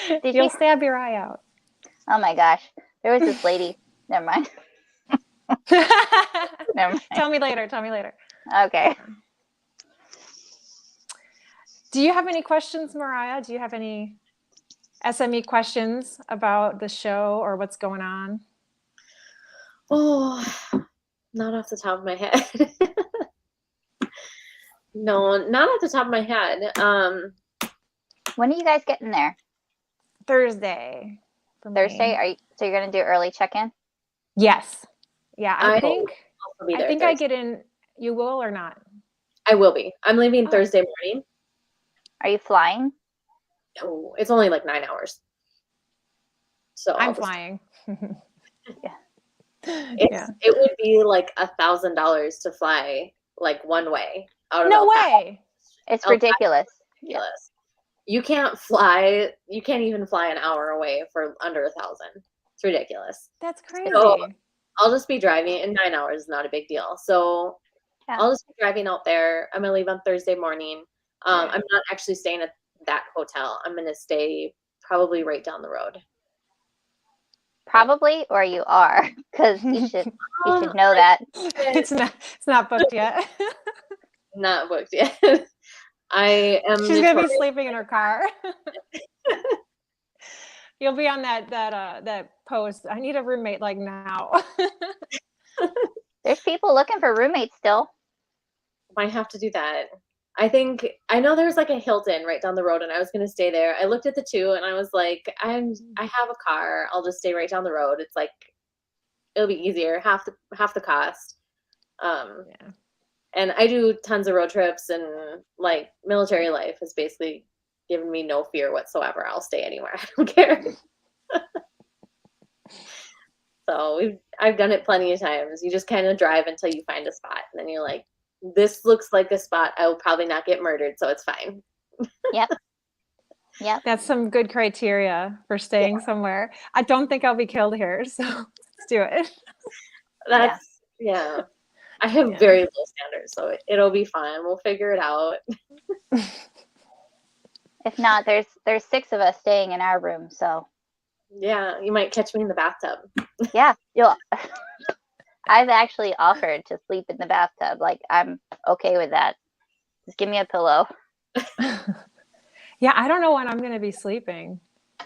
Did You'll you? stab your eye out. Oh my gosh. There was this lady. Never mind. Never mind. Tell me later. Tell me later. Okay. Do you have any questions, Mariah? Do you have any SME questions about the show or what's going on? Oh, not off the top of my head. No, not off the top of my head. When are you guys getting there? Thursday. For Thursday? me. So you're gonna do early check-in? Yes. Yeah, I I think will be there I Thursday. get in. You will or not? I will be. I'm leaving Oh. Thursday morning. Are you flying? Oh, it's only like 9 hours. So I'm flying. It would be like $1,000 to fly like one way out of No El Paso. way. It's ridiculous. Ridiculous. You can't fly. You can't even fly an hour away for under 1,000. It's ridiculous. That's crazy. So I'll just be driving, and 9 hours is not a big deal. So Yeah. I'll just be driving out there. I'm gonna leave on Thursday morning. I'm not actually staying at that hotel. I'm gonna stay probably right down the road. Probably, or you are, because you should know that. It's not booked yet. Not booked yet. I am. She's gonna be sleeping in her car. You'll be on that post. I need a roommate like now. There's people looking for roommates still. Might have to do that. I know there's like a Hilton right down the road, and I was gonna stay there. I looked at the two, and I was like, I have a car. I'll just stay right down the road. It's like it'll be easier, half the cost. Yeah. And I do tons of road trips, and like military life has basically given me no fear whatsoever. I'll stay anywhere. I don't care. So I've done it plenty of times. You just kind of drive until you find a spot, and then you're like, this looks like a spot I will probably not get murdered, so it's fine. Yep. Yep. That's some good criteria for staying somewhere. I don't think I'll be killed here, so let's do it. Yeah. I have very low standards, so it'll be fine. We'll figure it out. If not, there's 6 of us staying in our room, so Yeah, you might catch me in the bathtub. yeah, I've actually offered to sleep in the bathtub. Like, I'm okay with that. Just give me a pillow. Yeah, I don't know when I'm going to be sleeping.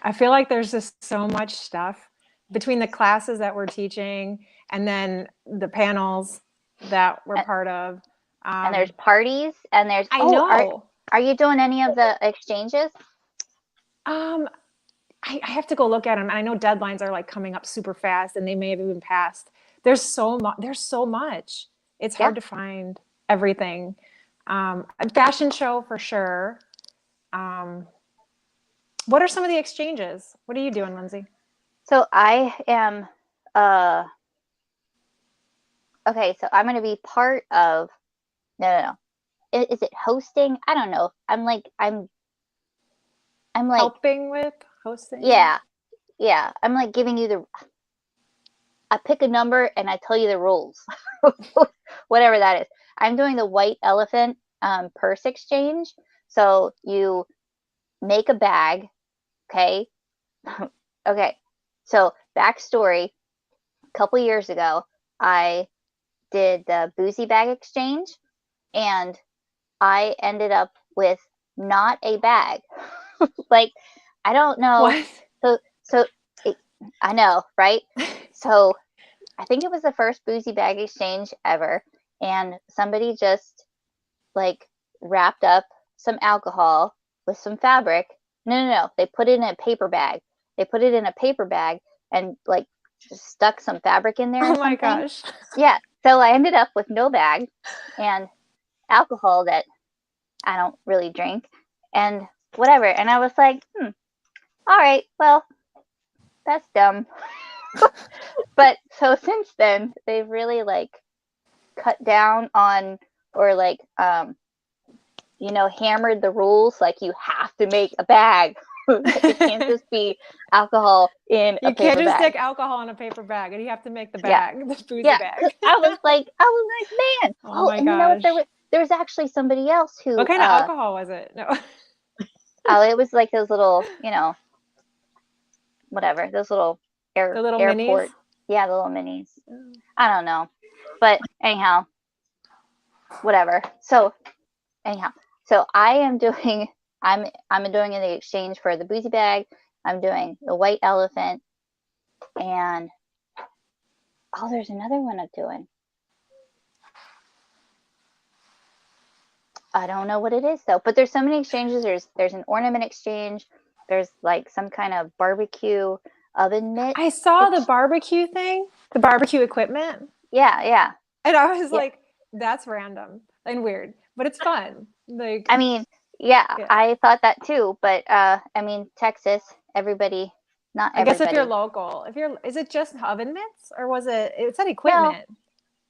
I feel like there's just so much stuff between the classes that we're teaching and then the panels that we're part of. And there's parties, and there's I know. Are you doing any of the exchanges? I have to go look at them. And I know deadlines are like coming up super fast, and they may have even passed. There's so much. It's hard to find everything. A fashion show for sure. What are some of the exchanges? What are you doing, Lindsay? So I am, okay, so I'm going to be part of, no. Is it hosting? I don't know. I'm like helping with hosting. Yeah. I'm like giving you I pick a number and I tell you the rules, whatever that is. I'm doing the white elephant purse exchange. So you make a bag. Okay. Okay. So backstory, a couple years ago, I did the boozy bag exchange, and I ended up with not a bag. Like, I don't know. What? So I know, right? So I think it was the first boozy bag exchange ever, and somebody just like wrapped up some alcohol with some fabric. No. They put it in a paper bag. And like just stuck some fabric in there. Oh my gosh. Yeah. So I ended up with no bag and alcohol that I don't really drink and whatever. And I was like, all right, well, that's dumb. But so since then, they've really like cut down on, or like, hammered the rules. Like, you have to make a bag. It can't just be alcohol in a You can't paper just bag. stick alcohol in a paper bag, and you have to make the Yeah. bag, the boozy Yeah, bag. 'cause I was like, man. Oh my And you know what? gosh. There was actually somebody else What who, kind of alcohol was it? No. it was like those little, whatever, those little The little airport, minis? yeah, the little minis. I don't know, but anyhow, whatever. So anyhow, so I am doing, I'm doing the exchange for the boozy bag. I'm doing the white elephant, and there's another one I'm doing. I don't know what it is though, but there's so many exchanges. There's an ornament exchange. There's like some kind of barbecue oven mitt. I saw the barbecue thing, the barbecue equipment. Yeah. And I was Yeah. like, that's random and weird, but it's fun. Like, I mean, yeah, I thought that too, but I mean, Texas, everybody, not I guess everybody. if you're local, is it just oven mitts or it said No, equipment?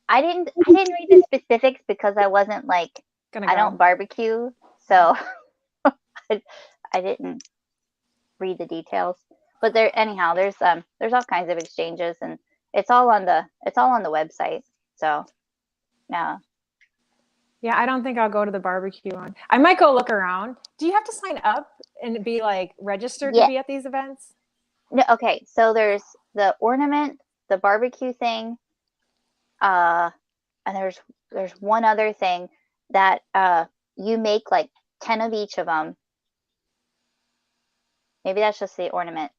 I didn't read the specifics because I wasn't like, I don't barbecue, so I didn't read the details. But anyhow, there's all kinds of exchanges, and it's all on the website. So yeah. Yeah, I don't think I'll go to the barbecue one. I might go look around. Do you have to sign up and be like registered to be at these events? No, okay. So there's the ornament, the barbecue thing, and there's one other thing that you make like 10 of each of them. Maybe that's just the ornament.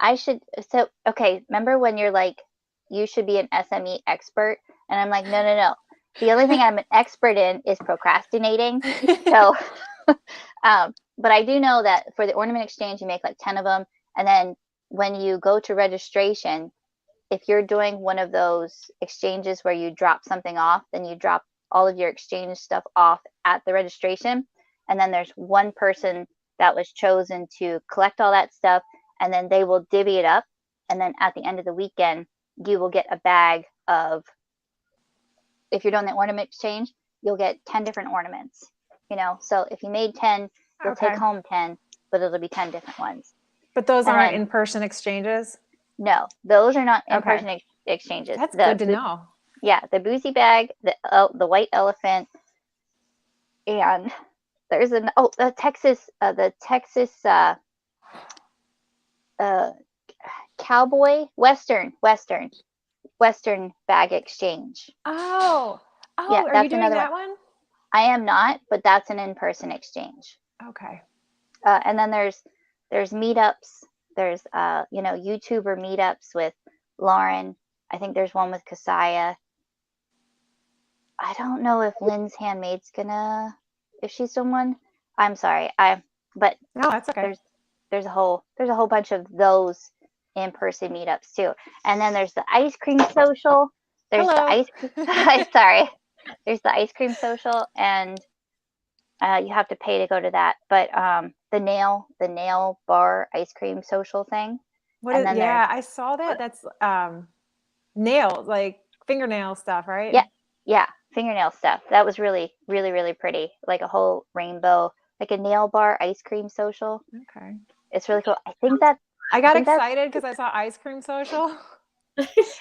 Okay, remember when you're like, you should be an SME expert? And I'm like, no. The only thing I'm an expert in is procrastinating. So, but I do know that for the ornament exchange, you make like 10 of them. And then when you go to registration, if you're doing one of those exchanges where you drop something off, then you drop all of your exchange stuff off at the registration. And then there's one person that was chosen to collect all that stuff, and then they will divvy it up. And then at the end of the weekend, you will get a bag of, if you're doing the ornament exchange, you'll get 10 different ornaments. So if you made 10, you'll take home 10, but it'll be 10 different ones. But those aren't in-person exchanges? No, those are not in-person exchanges. That's good to know. Yeah, the boozy bag, the white elephant, and there's the Texas cowboy western bag exchange. Oh, yeah, are you doing that one? I am not, but that's an in-person exchange. Okay. And then there's meetups. There's YouTuber meetups with Lauren. I think there's one with Kasaya. I don't know if Lynn's Handmaid's if she's doing one. I'm sorry. But no, that's okay. There's a whole bunch of those in-person meetups too. And then there's the ice cream social. There's the ice sorry. There's the ice cream social, and you have to pay to go to that. But the nail bar ice cream social thing. I saw that. That's nails, like fingernail stuff, right? Yeah, fingernail stuff. That was really, really, really pretty. Like a whole rainbow, like a nail bar ice cream social. Okay. It's really cool. I got excited because I saw ice cream social.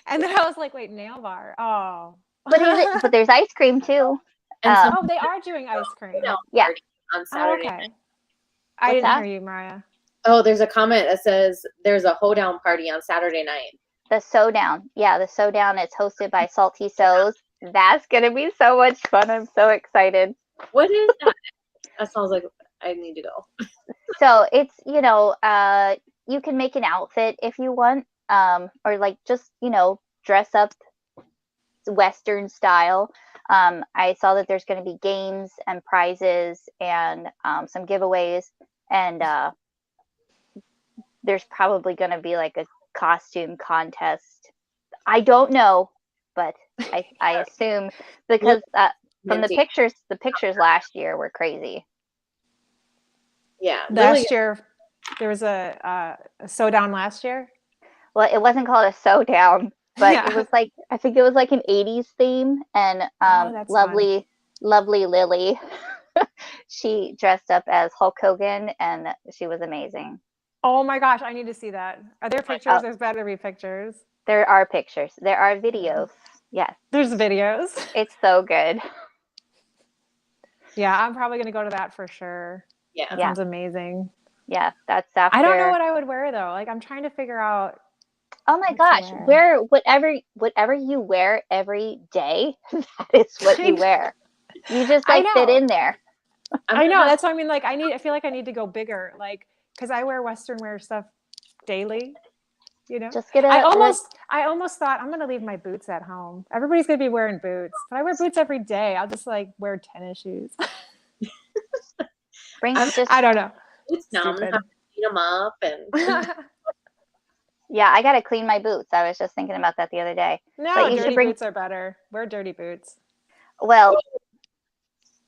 And then I was like, wait, nail bar. Oh. But there's ice cream too. They are doing ice cream. Yeah. On Saturday. Okay. I didn't hear you, Mariah. Oh, there's a comment that says there's a hoedown party on Saturday night. The Sewdown. Yeah, the Sewdown is hosted by Salty Sews. That's going to be so much fun. I'm so excited. What is that? That sounds like I need to go. So it's, you can make an outfit if you want, or like just, dress up Western style. I saw that there's going to be games and prizes and some giveaways, and there's probably going to be like a costume contest. I don't know, but I assume, because from the pictures last year were crazy. Yeah, last year there was a Sewdown last year. Well, it wasn't called a Sewdown, but it was like, I think it was like an 80s theme, and lovely Lily She dressed up as Hulk Hogan, and she was amazing. Oh my gosh, I need to see that. Are there pictures? Oh, There's better be pictures. there are pictures. There are videos. Yes. There's videos. It's so good. Yeah, I'm probably going to go to that for sure. Yeah. That sounds amazing. Yeah, that's after. I don't know what I would wear though. Like I'm trying to figure out. Oh my gosh, wear whatever you wear every day. That is what you wear. You just like fit in there. I know. That's what I mean. Like I feel like I need to go bigger. Like because I wear Western wear stuff daily. You know, just get I almost thought I'm gonna leave my boots at home. Everybody's gonna be wearing boots, but I wear boots every day. I'll just like wear tennis shoes. I don't know. Boots now. I'm gonna have to clean them up and. Yeah, I gotta clean my boots. I was just thinking about that the other day. No, dirty boots are better. Wear dirty boots. Well,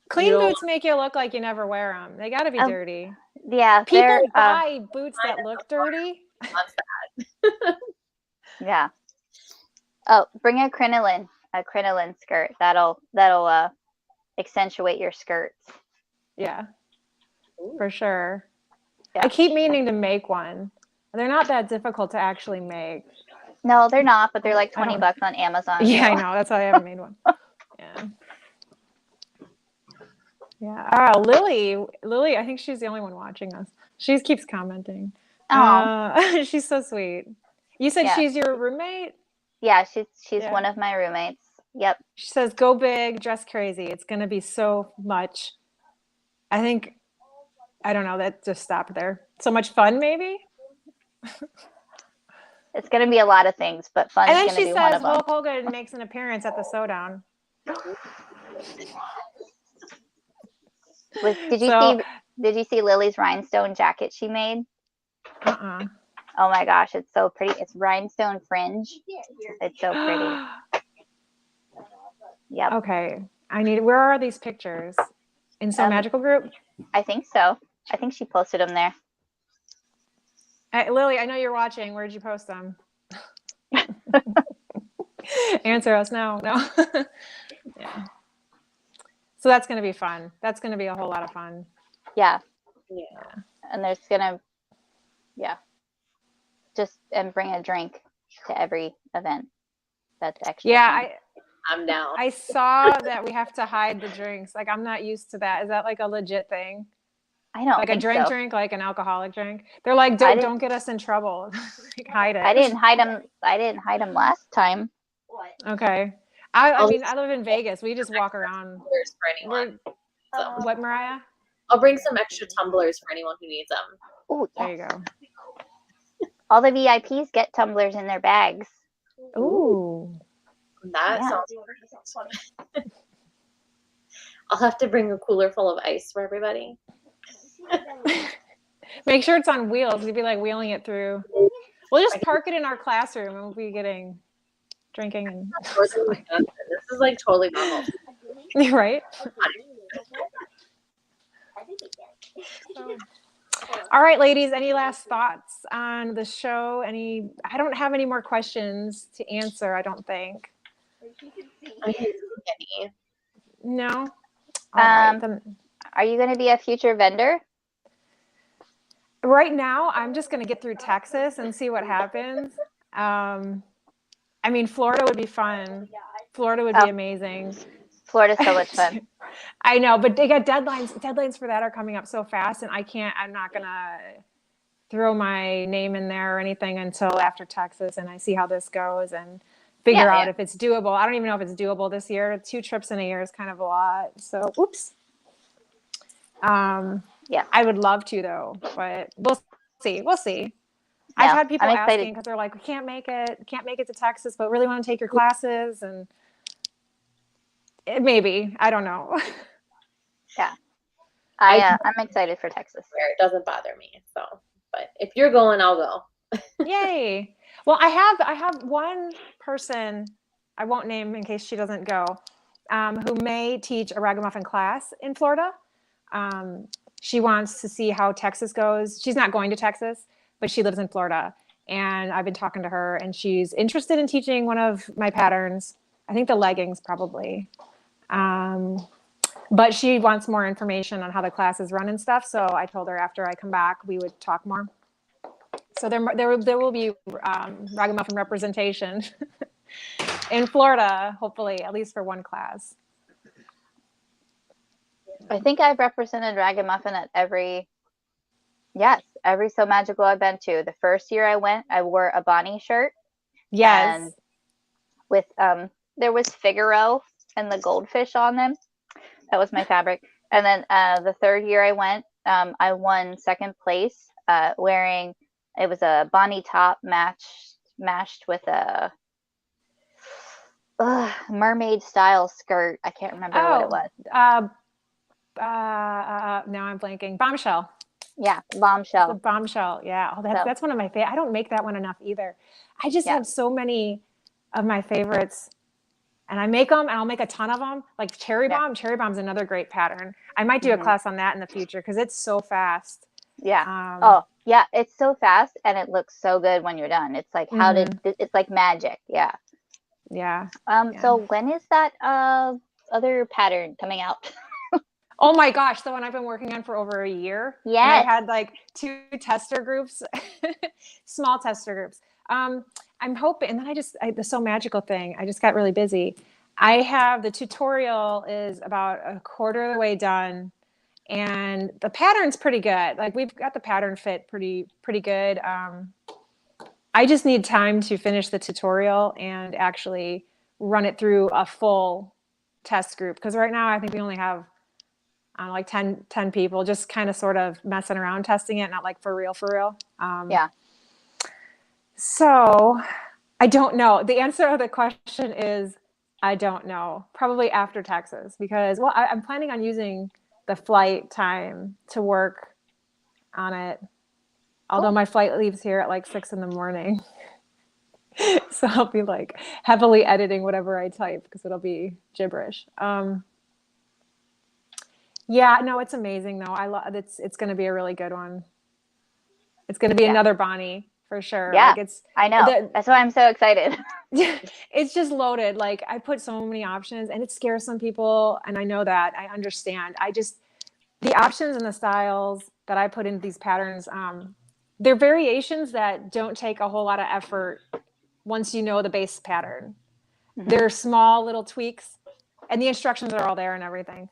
clean boots make you look like you never wear them. They got to be dirty. Yeah, people buy boots that look dirty. Yeah. Oh, bring a crinoline skirt. That'll accentuate your skirts. Yeah, for sure. Yeah. I keep meaning to make one. They're not that difficult to actually make. No, they're not, but they're like $20 on Amazon. Yeah, I know. That's why I haven't made one. Yeah. Yeah. Lily, I think she's the only one watching us. She keeps commenting. Oh. She's so sweet. You said she's your roommate? Yeah, she's one of my roommates. Yep. She says, go big, dress crazy. It's going to be so much. I don't know, that just stopped there. So much fun, maybe? It's going to be a lot of things, but fun is going to be one of them. And then she says Hulk Hogan makes an appearance at the Showdown. Did you see Lily's rhinestone jacket she made? Uh-uh. Oh my gosh, it's so pretty. It's rhinestone fringe. It's so pretty. Yep. Okay. Where are these pictures? In Sew Magical group? I think so. I think she posted them there. Lily, I know you're watching. Where did you post them? Answer us now. No. Yeah. So that's going to be fun. That's going to be a whole lot of fun. Yeah. Yeah. And there's going to, and bring a drink to every event. That's extra. Yeah. I'm down. I saw that we have to hide the drinks. Like, I'm not used to that. Is that like a legit thing? I don't like think a drink, like an alcoholic drink. They're like, don't get us in trouble. Like, hide it. I didn't hide them last time. What? Okay. I mean, I live in Vegas. We just walk around. For anyone. What, Mariah? I'll bring some extra tumblers for anyone who needs them. Oh, yes. There you go. All the VIPs get tumblers in their bags. Ooh. That sounds great. I'll have to bring a cooler full of ice for everybody. Make sure it's on wheels. You'd be like wheeling it through. We'll just park it in our classroom and we'll be drinking. And this is like totally normal. Right? All right, ladies, any last thoughts on the show? I don't have any more questions to answer, I don't think. I didn't see any. No? All right, are you going to be a future vendor? Right now, I'm just going to get through Texas and see what happens. I mean, Florida would be fun. Florida would be amazing. Florida's so much fun. I know, but they got deadlines. Deadlines for that are coming up so fast, and I'm not going to throw my name in there or anything until after Texas, and I see how this goes and figure out if it's doable. I don't even know if it's doable this year. 2 trips in a year is kind of a lot. So, oops. Yeah, I would love to though, but we'll see. Yeah, I've had people asking because they're like, we can't make it to Texas, but really want to take your classes, and maybe, I don't know. Yeah, I'm excited for Texas. It doesn't bother me. So, but if you're going, I'll go. Yay! Well, I have one person I won't name in case she doesn't go, who may teach a ragamuffin class in Florida. She wants to see how Texas goes. She's not going to Texas, but she lives in Florida. And I've been talking to her, and she's interested in teaching one of my patterns. I think the leggings probably. but she wants more information on how the classes run and stuff. So I told her after I come back, we would talk more. So there will be ragamuffin representation in Florida, hopefully, at least for one class. I think I've represented ragamuffin at every Sew Magical I've been to. The first year I went, I wore a Bonnie shirt. Yes. And with there was Figaro and the goldfish on them. That was my fabric. And then the third year I went, I won second place wearing, it was a Bonnie top matched with a mermaid style skirt. I can't remember what it was. Now I'm blanking. Bombshell. Yeah, bombshell. The bombshell. Yeah. Oh, that's one of my favorites. I don't make that one enough either. I just have so many of my favorites, and I make them, and I'll make a ton of them. Like cherry bomb. Cherry bomb's another great pattern. I might do a class on that in the future because it's so fast. Yeah. It's so fast, and it looks so good when you're done. It's like it's like magic. Yeah. Yeah. So when is that other pattern coming out? Oh my gosh, the one I've been working on for over a year. Yeah. And I had like 2 tester groups, small tester groups. I'm hoping, and then the Sew Magical thing, I just got really busy. I have the tutorial is about a quarter of the way done, and the pattern's pretty good. Like we've got the pattern fit pretty good. I just need time to finish the tutorial and actually run it through a full test group. Because right now I think we only have like 10 people just kind of sort of messing around testing it, not like for real. So I don't know. The answer to the question is I don't know. Probably after Texas because, well, I'm planning on using the flight time to work on it. Although my flight leaves here at like 6 in the morning. So I'll be like heavily editing whatever I type because it'll be gibberish. Yeah, no, it's amazing though. I love it's going to be a really good one. It's going to be another Bonnie for sure. Yeah, like I know. That's why I'm so excited. It's just loaded. Like I put so many options and it scares some people. And I know that. I understand. The options and the styles that I put into these patterns, they're variations that don't take a whole lot of effort once you know the base pattern. They're small little tweaks and the instructions are all there and everything.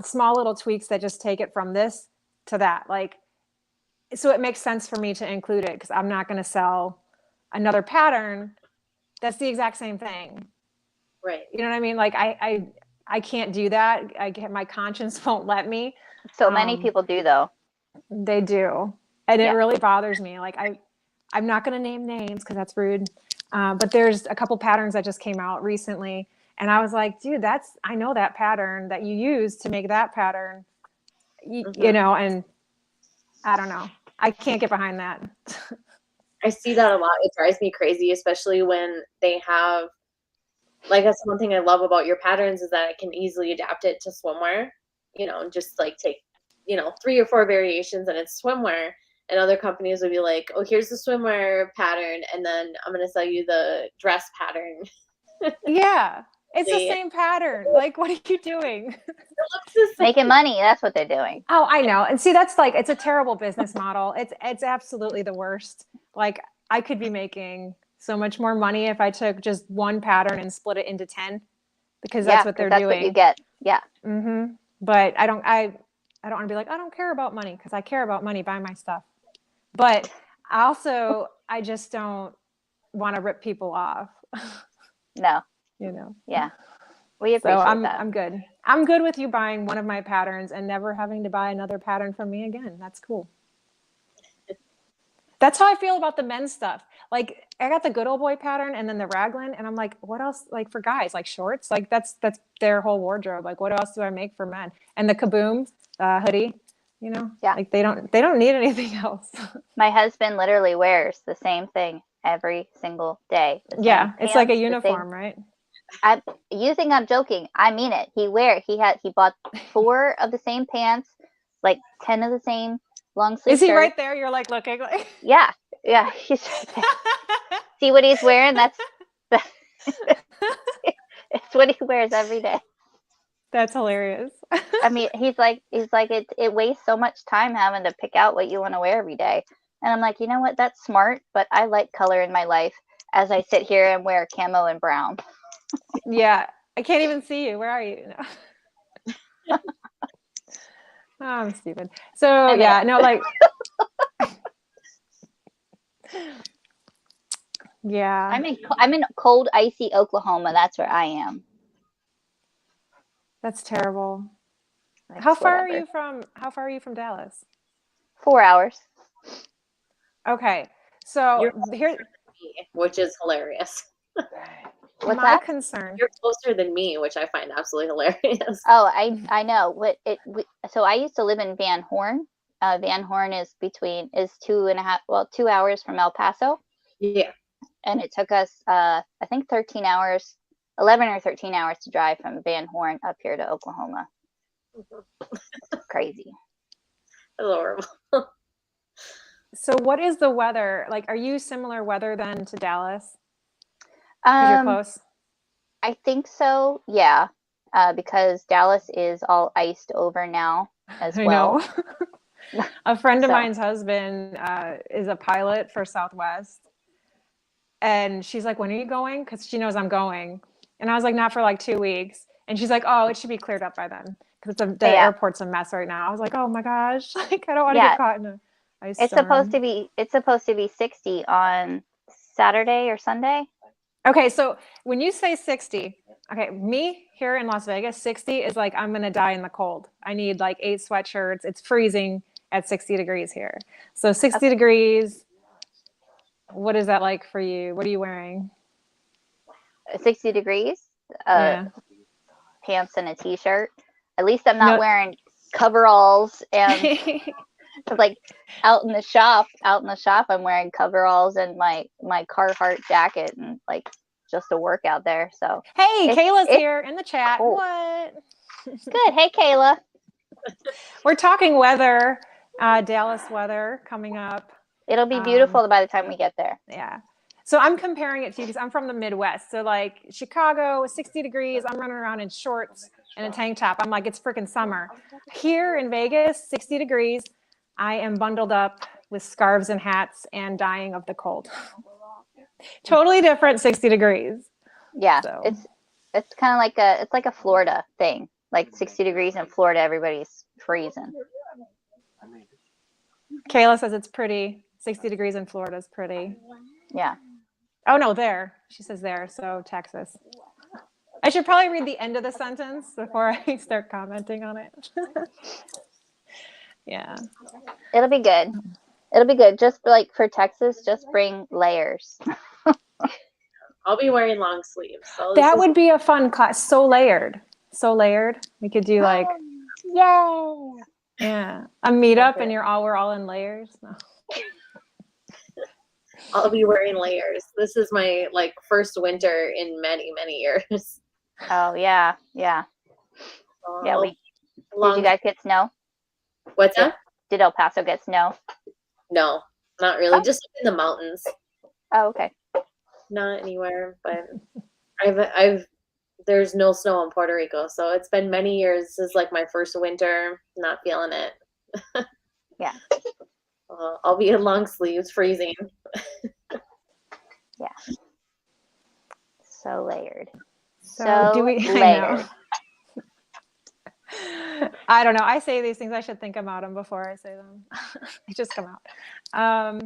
Small little tweaks that just take it from this to that. Like, so it makes sense for me to include it because I'm not going to sell another pattern that's the exact same thing. Right. You know what I mean? Like I can't do that. My conscience won't let me. So many people do though. They do. And it really bothers me. Like I'm not going to name names because that's rude. But there's a couple patterns that just came out recently. And I was like, dude, I know that pattern that you use to make that pattern, you know, and I don't know. I can't get behind that. I see that a lot. It drives me crazy, especially when they have, like, that's one thing I love about your patterns is that I can easily adapt it to swimwear, you know, and just like take, 3 or 4 variations and it's swimwear. And other companies would be like, oh, here's the swimwear pattern. And then I'm going to sell you the dress pattern. Yeah. It's the same pattern. Like, what are you doing? Making money. That's what they're doing. Oh, I know. And see, that's like, it's a terrible business model. It's absolutely the worst. Like I could be making so much more money if I took just one pattern and split it into 10 because that's what they're doing. That's what you get. Yeah. But I don't want to be like, I don't care about money because I care about money. Buy my stuff. But also, I just don't want to rip people off. No. Yeah. We appreciate that. I'm good. I'm good with you buying one of my patterns and never having to buy another pattern from me again. That's cool. That's how I feel about the men's stuff. Like I got the good old boy pattern and then the raglan and I'm like, what else? Like for guys, like shorts, like that's their whole wardrobe. Like what else do I make for men? And the kaboom hoodie, like they don't need anything else. My husband literally wears the same thing every single day. Yeah. It's like a uniform, right? You think I'm joking. I mean it. He bought 4 of the same pants, like 10 of the same long sleeve. Is he right there? You're like looking like Yeah. He's right there. See what he's wearing? It's what he wears every day. That's hilarious. I mean, he's like it wastes so much time having to pick out what you want to wear every day. And I'm like, you know what? That's smart, but I like color in my life as I sit here and wear camo and brown. Yeah, I can't even see you. Where are you? No. Oh, I'm stupid. So yeah, no, like, yeah, I'm in cold, icy Oklahoma. That's where I am. that's terrible. It's How far are whatever. you from? How far are you from Dallas? 4 hours. Okay, so You're here, closer than me, which is hilarious. What's my that? concern. You're closer than me, which I find absolutely hilarious. Oh, I know. So I used to live in Van Horn. Van Horn is 2 hours from El Paso, Yeah. and it took us I think 13 hours, 11 or 13 hours to drive from Van Horn up here to Oklahoma. Crazy. That's horrible. So what is the weather? Like, are you similar weather then to Dallas? Because you're close? I think so, yeah. Because Dallas is all iced over now as I well. know. A friend of So- mine's husband is a pilot for Southwest. And she's like, when are you going? Because she knows I'm going. And I was like, not for like 2 weeks. And she's like, oh, it should be cleared up by then. Because the Yeah. airport's a mess right now. I was like, oh my gosh. Like, I don't want to Yeah. get caught in a ice It's storm. supposed to be 60 on Saturday or Sunday. Okay, so when you say 60, okay, me here in Las Vegas, 60 is like I'm gonna die in the cold. I need like 8 sweatshirts. It's freezing at 60 degrees here. So 60 degrees, what is that like for you? What are you wearing? 60 degrees, Yeah. pants and a t-shirt. At least I'm not No. wearing coveralls and like out in the shop I'm wearing coveralls and my Carhartt jacket and like just to work out there. So Hey, Kayla's it's here in the chat. cold. What? Good. Hey, Kayla. We're talking weather, Dallas weather coming up. It'll be beautiful by the time we get there. Yeah. So I'm comparing it to you because I'm from the Midwest. So like Chicago, 60 degrees, I'm running around in shorts and a tank top. I'm like, it's freaking summer. Here in Vegas, 60 degrees, I am bundled up with scarves and hats and dying of the cold. Totally different 60 degrees. Yeah. So. It's kind of like a Florida thing. Like 60 degrees in Florida, everybody's freezing. Kayla says it's pretty. 60 degrees in Florida is pretty. Yeah. Oh, no, there. She says there. So Texas. I should probably read the end of the sentence before I start commenting on it. Yeah. It'll be good. It'll be good. Just like for Texas, just bring layers. I'll be wearing long sleeves. So that would be a fun class. So layered. So layered. We could do like Yay! Yeah, a meetup and we're all in layers. No. I'll be wearing layers. This is my like first winter in many, many years. Oh yeah, yeah. Yeah, did you guys get snow? What's that? Did El Paso get snow? No, not really. Just in the mountains. Oh, okay. Not anywhere, but I've there's no snow in Puerto Rico, so it's been many years. This is like my first winter. Not feeling it. Yeah. I'll be in long sleeves, freezing. Yeah. So layered. So do we? Layered. I don't know. I say these things. I should think about them before I say them. They just come out.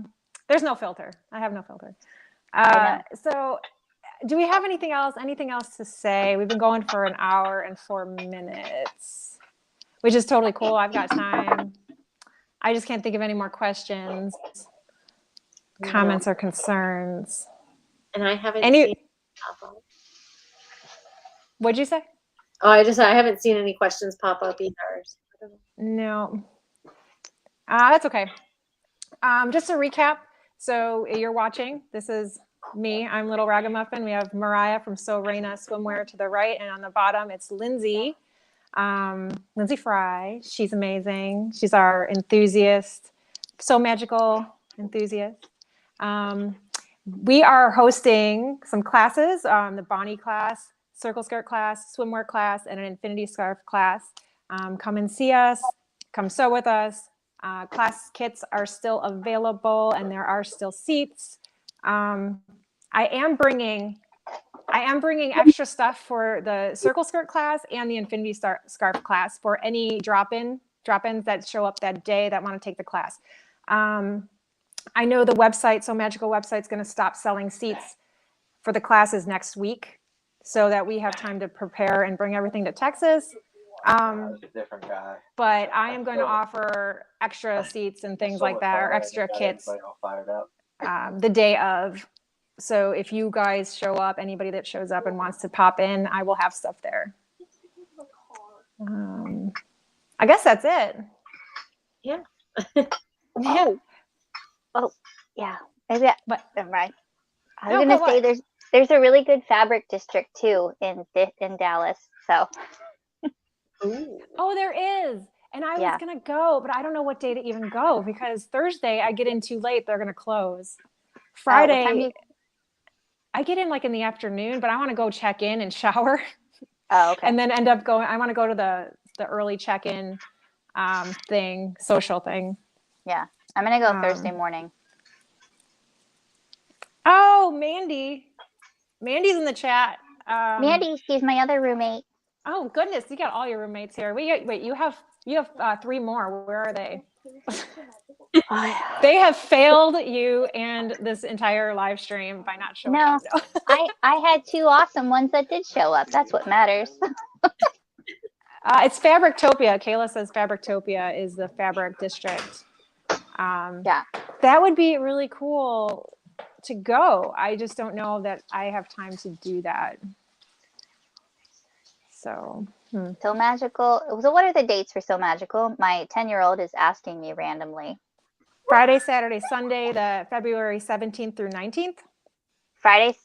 There's no filter. I have no filter. So do we have anything else? Anything else to say? We've been going for an hour and 4 minutes, which is totally cool. I've got time. I just can't think of any more questions, comments, or concerns. And I haven't seen pop up. What'd you say? Oh, I haven't seen any questions pop up either. No. That's okay. Just to recap. So you're watching. This is me. I'm Little Ragamuffin. We have Mariah from Sew Reina Swimwear to the right, and on the bottom it's Lindsay. Lindsay Fry. She's amazing. She's our enthusiast, Sew Magical enthusiast. We are hosting some classes, the Bonnie class, circle skirt class, swimwear class, and an infinity scarf class. Come and see us. Come sew with us. Class kits are still available, and there are still seats. I am bringing extra stuff for the circle skirt class and the infinity scarf class for any drop-ins that show up that day that want to take the class. I know the website, Sew Magical website, is going to stop selling seats for the classes next week, so that we have time to prepare and bring everything to Texas. Different guy. But I am going to offer extra seats and things like that, or extra kits All fired up. the day of. So if you guys show up, anybody that shows up and wants to pop in, I will have stuff there. I guess that's it. Yeah. Yeah. Oh, yeah. Maybe But I'm right. I No, was gonna but say what? there's a really good fabric district too in Dallas. So Ooh. Oh, there is. And I was Yeah. going to go, but I don't know what day to even go, because Thursday I get in too late. They're going to close. what time do Friday, you- I get in like in the afternoon, but I want to go check in and shower Oh, okay. and then end up going. I want to go to the early check-in social thing. Yeah. I'm gonna go Thursday Um, morning. Oh, Mandy's in the chat. Mandy, she's my other roommate. Oh goodness, you got all your roommates here. Wait, you have 3 more. Where are they? They have failed you and this entire live stream by not showing No, up. I had 2 awesome ones that did show up. That's what matters. It's Fabrictopia. Kayla says Fabrictopia is the fabric district. Yeah. That would be really cool to go. I just don't know that I have time to do that. So, So Magical. So what are the dates for So Magical? My 10-year-old is asking me randomly. Friday, Saturday, Sunday, the February 17th through 19th. Friday,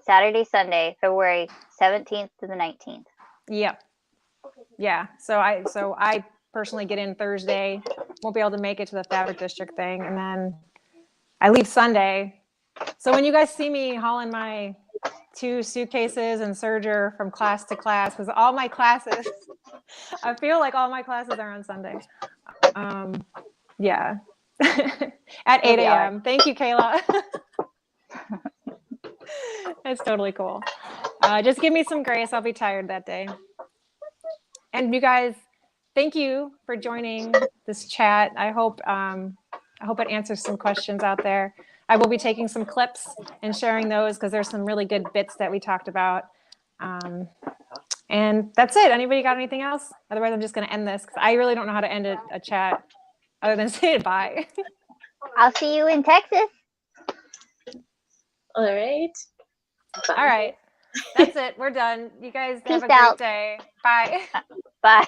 Saturday, Sunday, February 17th to the 19th. Yep. Yeah. So I personally get in Thursday. Won't be able to make it to the fabric district thing, and then I leave Sunday. So when you guys see me hauling my 2 suitcases and serger from class to class, because all my classes, I feel like all my classes are on Sunday. Yeah. At 8 a.m. Thank you, Kayla. That's totally cool. Just give me some grace. I'll be tired that day. And you guys, thank you for joining this chat. I hope it answers some questions out there. I will be taking some clips and sharing those, because there's some really good bits that we talked about. And that's it. Anybody got anything else? Otherwise, I'm just going to end this, because I really don't know how to end a chat other than say bye. I'll see you in Texas. All right. All right. That's it. We're done. You guys have Peace a great out. day. Bye. Bye.